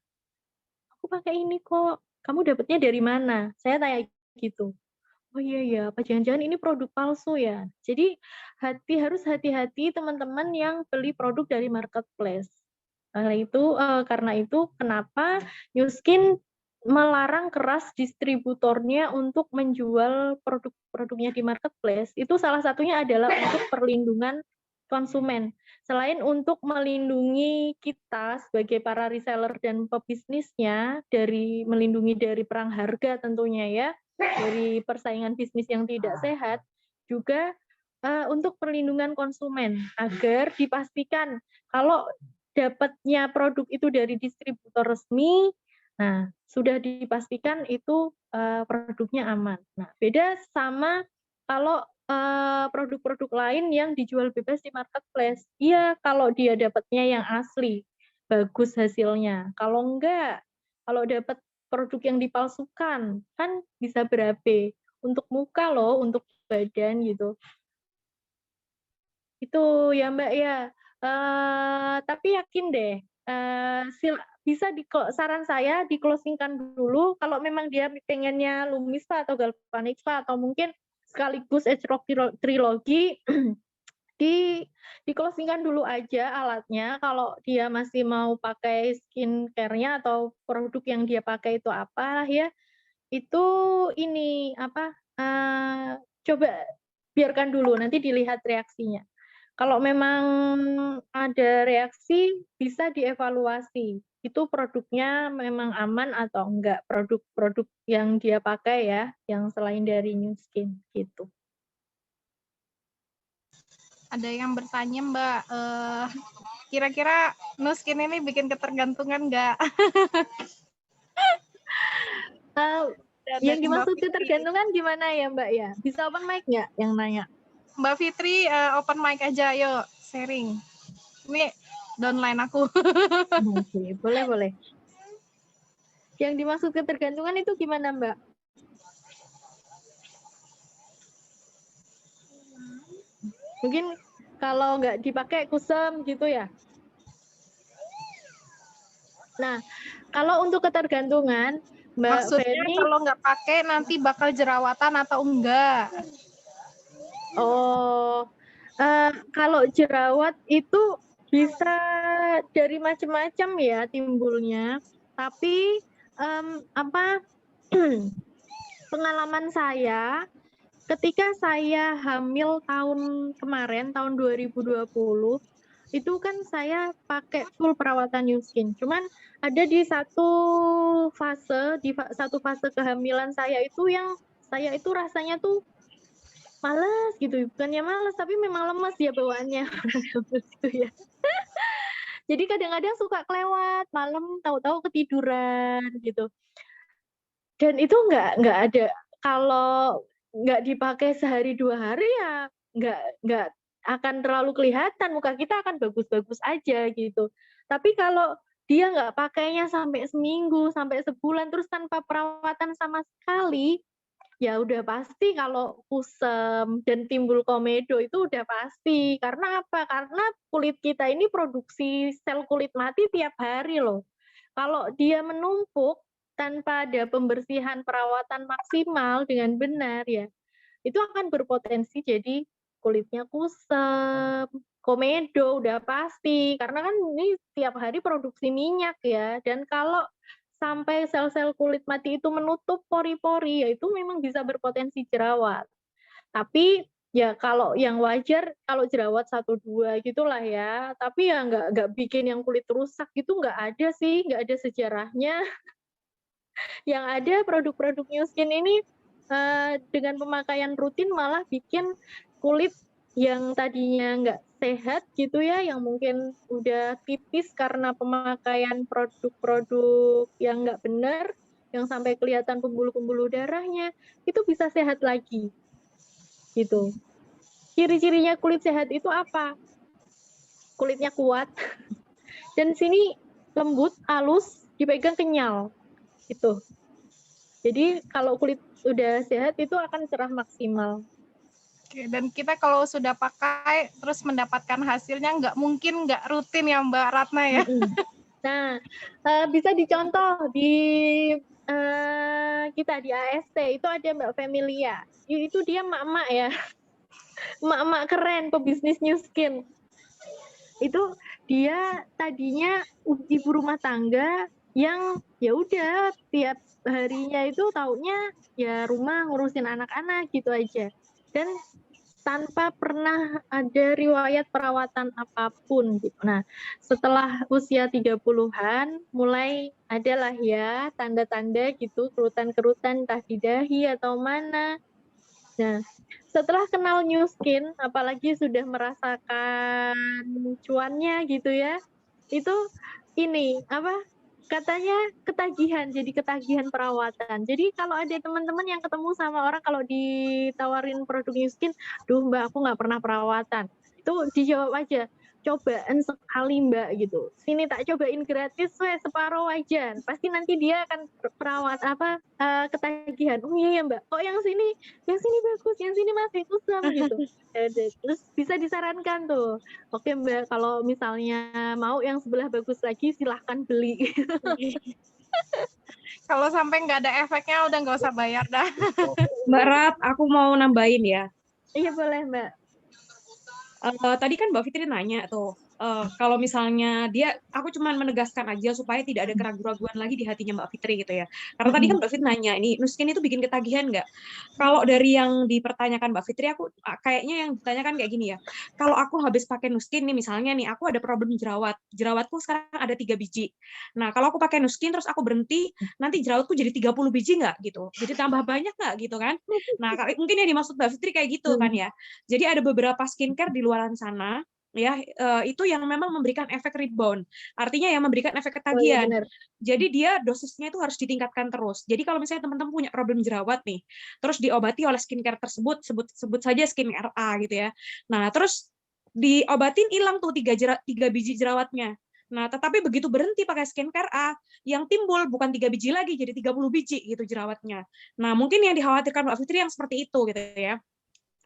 "Aku pakai ini kok." "Kamu dapatnya dari mana?" Saya tanya gitu. "Oh iya ya, apa jangan-jangan ini produk palsu ya?" Jadi harus hati-hati teman-teman yang beli produk dari marketplace. Karena itu kenapa New Skin melarang keras distributornya untuk menjual produk-produknya di marketplace, itu salah satunya adalah untuk perlindungan konsumen. Selain untuk melindungi kita sebagai para reseller dan pebisnisnya melindungi dari perang harga tentunya ya, dari persaingan bisnis yang tidak sehat, juga untuk perlindungan konsumen agar dipastikan kalau dapatnya produk itu dari distributor resmi, Nah, sudah dipastikan itu produknya aman. Nah, beda sama kalau produk-produk lain yang dijual bebas di marketplace. Iya, kalau dia dapatnya yang asli, bagus hasilnya. Kalau enggak, kalau dapat produk yang dipalsukan, kan bisa berabe. Untuk muka loh, untuk badan gitu. Itu ya, Mbak, ya. Tapi yakin deh, bisa saran saya di-closing-kan dulu kalau memang dia pengennya Lumi Spa atau Galvanic Spa atau mungkin sekaligus Age Rock Trilogy di di-closing-kan dulu aja alatnya, kalau dia masih mau pakai skincare-nya atau produk yang dia pakai itu apa ya, itu ini, apa, coba biarkan dulu, nanti dilihat reaksinya. Kalau memang ada reaksi, bisa dievaluasi, itu produknya memang aman atau enggak, produk-produk yang dia pakai ya, yang selain dari Nu Skin, gitu. Ada yang bertanya, Mbak, kira-kira Nu Skin ini bikin ketergantungan nggak? Yang Dari Mbak dimaksud Fitri. ketergantungan gimana ya, Mbak, ya? Bisa open mic nggak yang nanya? Mbak Fitri, open mic aja, yuk sharing. Ini downline aku. Oke, boleh. Yang dimaksud ketergantungan itu gimana, Mbak? Mungkin kalau nggak dipakai kusam gitu ya? Nah, kalau untuk ketergantungan, Mbak Maksudnya Feni, kalau nggak pakai nanti bakal jerawatan atau enggak? kalau jerawat itu bisa dari macam-macam ya timbulnya, tapi pengalaman saya ketika saya hamil tahun kemarin, tahun 2020, itu kan saya pakai full perawatan Nu Skin. Cuman ada di satu fase kehamilan saya itu yang saya itu rasanya tuh males gitu, bukannya males tapi memang lemes ya bawaannya gitu ya. Jadi kadang-kadang suka kelewat malam, tahu-tahu ketiduran gitu. Dan itu nggak ada, kalau nggak dipakai sehari 2 hari ya nggak akan terlalu kelihatan, muka kita akan bagus-bagus aja gitu. Tapi kalau dia nggak pakainya sampai seminggu, sampai sebulan, terus tanpa perawatan sama sekali, ya udah pasti kalau kusam dan timbul komedo itu udah pasti. Karena apa? Karena kulit kita ini produksi sel kulit mati tiap hari loh. Kalau dia menumpuk tanpa ada pembersihan perawatan maksimal dengan benar ya, itu akan berpotensi jadi kulitnya kusam, komedo udah pasti. Karena kan ini tiap hari produksi minyak ya, dan kalau sampai sel-sel kulit mati itu menutup pori-pori, ya itu memang bisa berpotensi jerawat. Tapi ya kalau yang wajar kalau jerawat 1, 2 gitulah ya, tapi ya nggak bikin yang kulit rusak gitu nggak ada sih, nggak ada sejarahnya. Yang ada produk-produk Nu Skin ini dengan pemakaian rutin malah bikin kulit yang tadinya nggak sehat gitu ya, yang mungkin udah tipis karena pemakaian produk-produk yang nggak benar, yang sampai kelihatan pembuluh-pembuluh darahnya, itu bisa sehat lagi, gitu. Ciri-cirinya kulit sehat itu apa? Kulitnya kuat, dan sini lembut, halus, dipegang kenyal, gitu. Jadi kalau kulit udah sehat itu akan cerah maksimal. Oke, dan kita kalau sudah pakai terus mendapatkan hasilnya nggak mungkin nggak rutin ya Mbak Ratna ya. Nah, bisa dicontoh di kita di AST itu ada Mbak Femilia. Itu dia emak-emak ya, emak-emak keren pebisnis Nu Skin. Itu dia tadinya ibu rumah tangga yang ya udah tiap harinya itu taunya ya rumah ngurusin anak-anak gitu aja. Dan tanpa pernah ada riwayat perawatan apapun gitu. Nah, setelah usia 30-an mulai adalah ya tanda-tanda gitu, kerutan-kerutan entah di dahi atau mana. Nah, setelah kenal Nu Skin, apalagi sudah merasakan cuannya gitu ya, itu ini apa? Katanya ketagihan, jadi ketagihan perawatan. Jadi kalau ada teman-teman yang ketemu sama orang kalau ditawarin produk New Skin, "Duh Mbak, aku nggak pernah perawatan." Itu dijawab aja, "Cobaan sekali Mbak," gitu. "Sini tak cobain gratis weh, separuh aja." Pasti nanti dia akan ketagihan, "Oh iya ya Mbak, kok yang sini bagus, yang sini masih kusam," gitu. Terus bisa disarankan tuh, "Oke Mbak, kalau misalnya mau yang sebelah bagus lagi silahkan beli." Kalau sampai nggak ada efeknya udah nggak usah bayar dah. Mbak Rat, aku mau nambahin ya. Iya boleh Mbak. Tadi kan Mbak Fitri nanya tuh, kalau misalnya aku cuma menegaskan aja supaya tidak ada keraguan-keraguan lagi di hatinya Mbak Fitri gitu ya. Karena tadi kan Mbak Fitri nanya, ini Nuskin itu bikin ketagihan nggak? Kalau dari yang dipertanyakan Mbak Fitri, aku kayaknya yang ditanyakan kayak gini ya. Kalau aku habis pakai Nuskin nih, misalnya nih, aku ada problem jerawatku sekarang ada 3 biji. Nah, kalau aku pakai Nuskin terus aku berhenti, nanti jerawatku jadi 30 biji nggak gitu? Jadi tambah banyak nggak gitu kan? Nah, mungkin yang dimaksud Mbak Fitri kayak gitu kan ya. Jadi ada beberapa skincare di luaran sana ya itu yang memang memberikan efek rebound. Artinya yang memberikan efek Oh iya ketagihan. benar. Jadi dia dosisnya itu harus ditingkatkan terus. Jadi kalau misalnya teman-teman punya problem jerawat nih, terus diobati oleh skincare tersebut, sebut saja skincare A gitu ya. Nah, terus diobatin hilang tuh 3 biji jerawatnya. Nah, tetapi begitu berhenti pakai skincare A, yang timbul bukan 3 biji lagi, jadi 30 biji gitu jerawatnya. Nah, mungkin yang dikhawatirkan Mbak Fitri yang seperti itu gitu ya.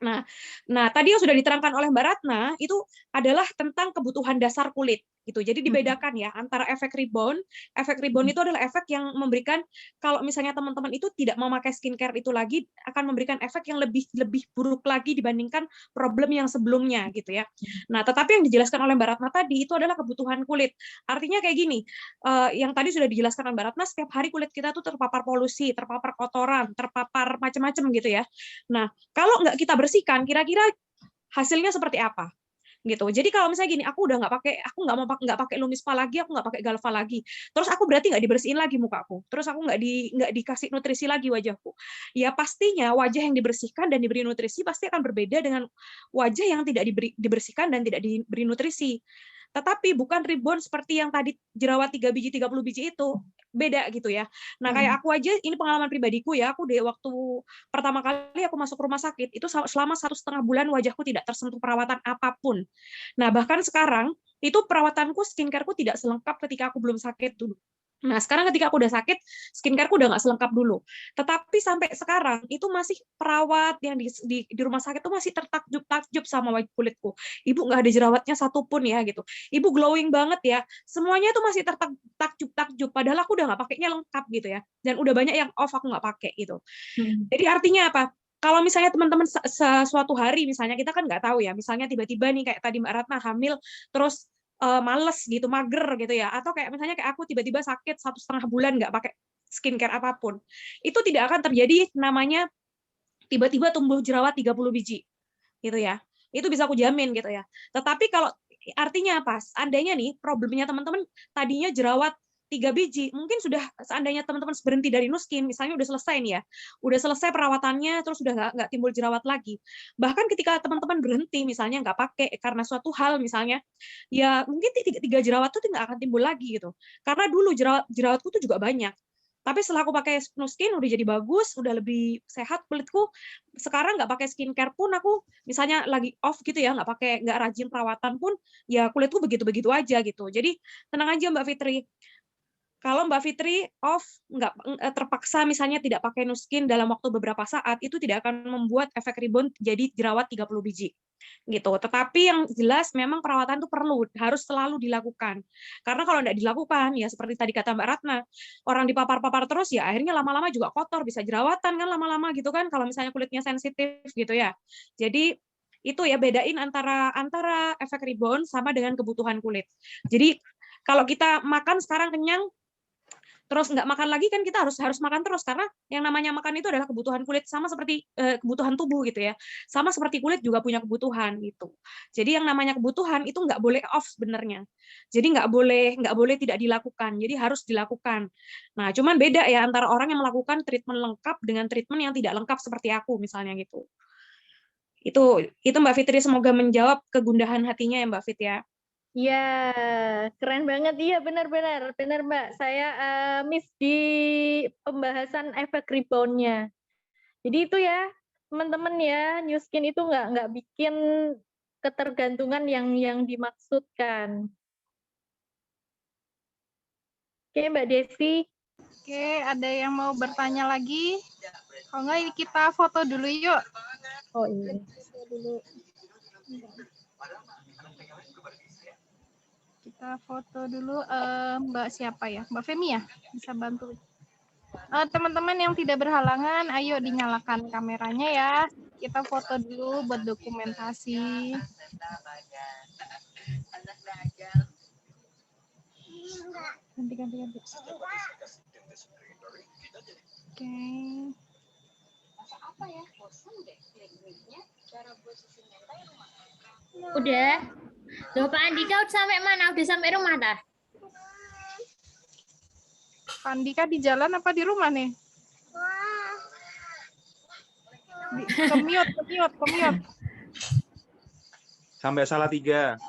Nah, tadi yang sudah diterangkan oleh Mbak Ratna itu adalah tentang kebutuhan dasar kulit gitu. Jadi dibedakan ya antara efek rebound. Efek rebound itu adalah efek yang memberikan kalau misalnya teman-teman itu tidak memakai skincare itu lagi akan memberikan efek yang lebih buruk lagi dibandingkan problem yang sebelumnya gitu ya. Nah, tetapi yang dijelaskan oleh Mbak Ratna tadi itu adalah kebutuhan kulit. Artinya kayak gini, yang tadi sudah dijelaskan oleh Mbak Ratna, setiap hari kulit kita tuh terpapar polusi, terpapar kotoran, terpapar macam-macam gitu ya. Nah, kalau nggak kita bersihkan, kira-kira hasilnya seperti apa? Gitu. Jadi kalau misalnya gini, aku udah nggak pakai Lumispa lagi, aku nggak pakai Galva lagi. Terus aku berarti nggak dibersihin lagi mukaku. Terus aku nggak dikasih nutrisi lagi wajahku. Ya pastinya wajah yang dibersihkan dan diberi nutrisi pasti akan berbeda dengan wajah yang tidak dibersihkan dan tidak diberi nutrisi. Tetapi bukan rebound seperti yang tadi jerawat 3 biji, 30 biji itu. Beda gitu ya. Nah, kayak aku aja, ini pengalaman pribadiku ya, aku waktu pertama kali aku masuk rumah sakit, itu selama 1,5 bulan wajahku tidak tersentuh perawatan apapun. Nah, bahkan sekarang, itu perawatanku, skincareku tidak selengkap ketika aku belum sakit dulu. Nah, sekarang ketika aku udah sakit, skincareku udah nggak selengkap dulu. Tetapi sampai sekarang, itu masih perawat yang di rumah sakit itu masih tertakjub-takjub sama kulitku. Ibu nggak ada jerawatnya satupun ya, gitu. Ibu glowing banget ya. Semuanya itu masih tertakjub-takjub. Padahal aku udah nggak pakainya lengkap gitu ya. Dan udah banyak yang off aku nggak pakai gitu. Jadi artinya apa? Kalau misalnya teman-teman suatu hari misalnya kita kan nggak tahu ya, misalnya tiba-tiba nih kayak tadi Mbak Ratna hamil terus males gitu, mager gitu ya, atau kayak misalnya kayak aku tiba-tiba sakit 1,5 bulan nggak pakai skincare apapun, itu tidak akan terjadi namanya tiba-tiba tumbuh jerawat 30 biji gitu ya. Itu bisa aku jamin gitu ya. Tetapi kalau artinya apa? Seandainya nih problemnya teman-teman tadinya jerawat 3 biji, mungkin sudah seandainya teman-teman berhenti dari Nuskin, misalnya udah selesai nih ya, udah selesai perawatannya, terus udah nggak timbul jerawat lagi. Bahkan ketika teman-teman berhenti, misalnya nggak pakai karena suatu hal misalnya, ya mungkin 3 jerawat itu nggak akan timbul lagi gitu. Karena dulu jerawatku tuh juga banyak. Tapi setelah aku pakai Nuskin udah jadi bagus, udah lebih sehat kulitku. Sekarang nggak pakai skincare pun aku misalnya lagi off gitu ya, nggak rajin perawatan pun, ya kulitku begitu-begitu aja gitu. Jadi tenang aja Mbak Fitri. Kalau Mbak Fitri off, nggak terpaksa misalnya tidak pakai Nuskin dalam waktu beberapa saat, itu tidak akan membuat efek rebound jadi jerawat 30 biji. Gitu. Tetapi yang jelas memang perawatan itu harus selalu dilakukan. Karena kalau tidak dilakukan, ya seperti tadi kata Mbak Ratna, orang dipapar-papar terus, ya akhirnya lama-lama juga kotor, bisa jerawatan kan lama-lama gitu kan, kalau misalnya kulitnya sensitif gitu ya. Jadi itu ya bedain antara efek rebound sama dengan kebutuhan kulit. Jadi kalau kita makan sekarang kenyang, terus nggak makan lagi kan kita harus makan terus karena yang namanya makan itu adalah kebutuhan kulit sama seperti kebutuhan tubuh gitu ya, sama seperti kulit juga punya kebutuhan gitu. Jadi yang namanya kebutuhan itu nggak boleh off sebenarnya, jadi nggak boleh tidak dilakukan, jadi harus dilakukan. Nah cuman beda ya antara orang yang melakukan treatment lengkap dengan treatment yang tidak lengkap seperti aku misalnya gitu. Itu Mbak Fitri, semoga menjawab kegundahan hatinya ya Mbak Fit ya. Iya, keren banget. Iya, benar-benar, benar Mbak. Saya miss di pembahasan efek rebound-nya. Jadi itu ya, teman-teman ya, New Skin itu nggak bikin ketergantungan yang dimaksudkan. Oke, Mbak Desi. Oke, ada yang mau bertanya lagi? Kalau nggak, ini kita foto dulu yuk. Oh iya. Kita foto dulu. Mbak siapa ya? Mbak Femi ya? Bisa bantu. Teman-teman yang tidak berhalangan, ayo dinyalakan kameranya ya. Kita foto dulu buat dokumentasi. Ganti. Oke. Udah. Loh, Pak Andika udah sampai mana? Udah sampai rumah dah? Pak Andika di jalan apa di rumah nih? Kemiot. Sampai Salatiga.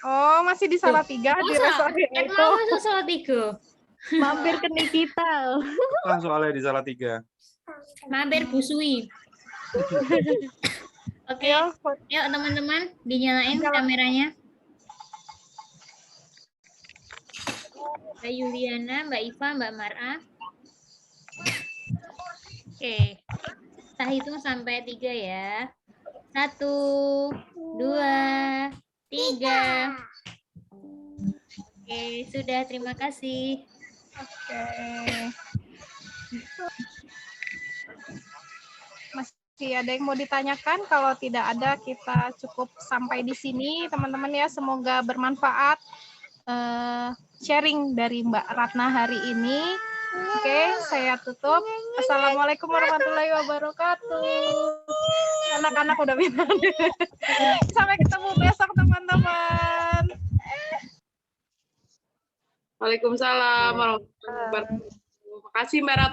Oh, masih di Salatiga di restoran itu. Mau masuk Salatiga. Mampir ke Nikita. Soalnya di Salatiga. Mampir busui. Oke, yuk teman-teman, dinyalain kameranya. Mbak Yuliana, Mbak Iva, Mbak Mara. Oke, kita hitung sampai 3 ya. 1, 2, 3. Oke, sudah, terima kasih. Oke. Masih ada yang mau ditanyakan? Kalau tidak ada, kita cukup sampai di sini, teman-teman ya. Semoga bermanfaat sharing dari Mbak Ratna hari ini. Oke, saya tutup. Assalamualaikum warahmatullahi wabarakatuh. Anak-anak udah pindah. Sampai ketemu besok, teman-teman. Waalaikumsalam warahmatullahi wabarakatuh. Terima kasih Mbak Ratna.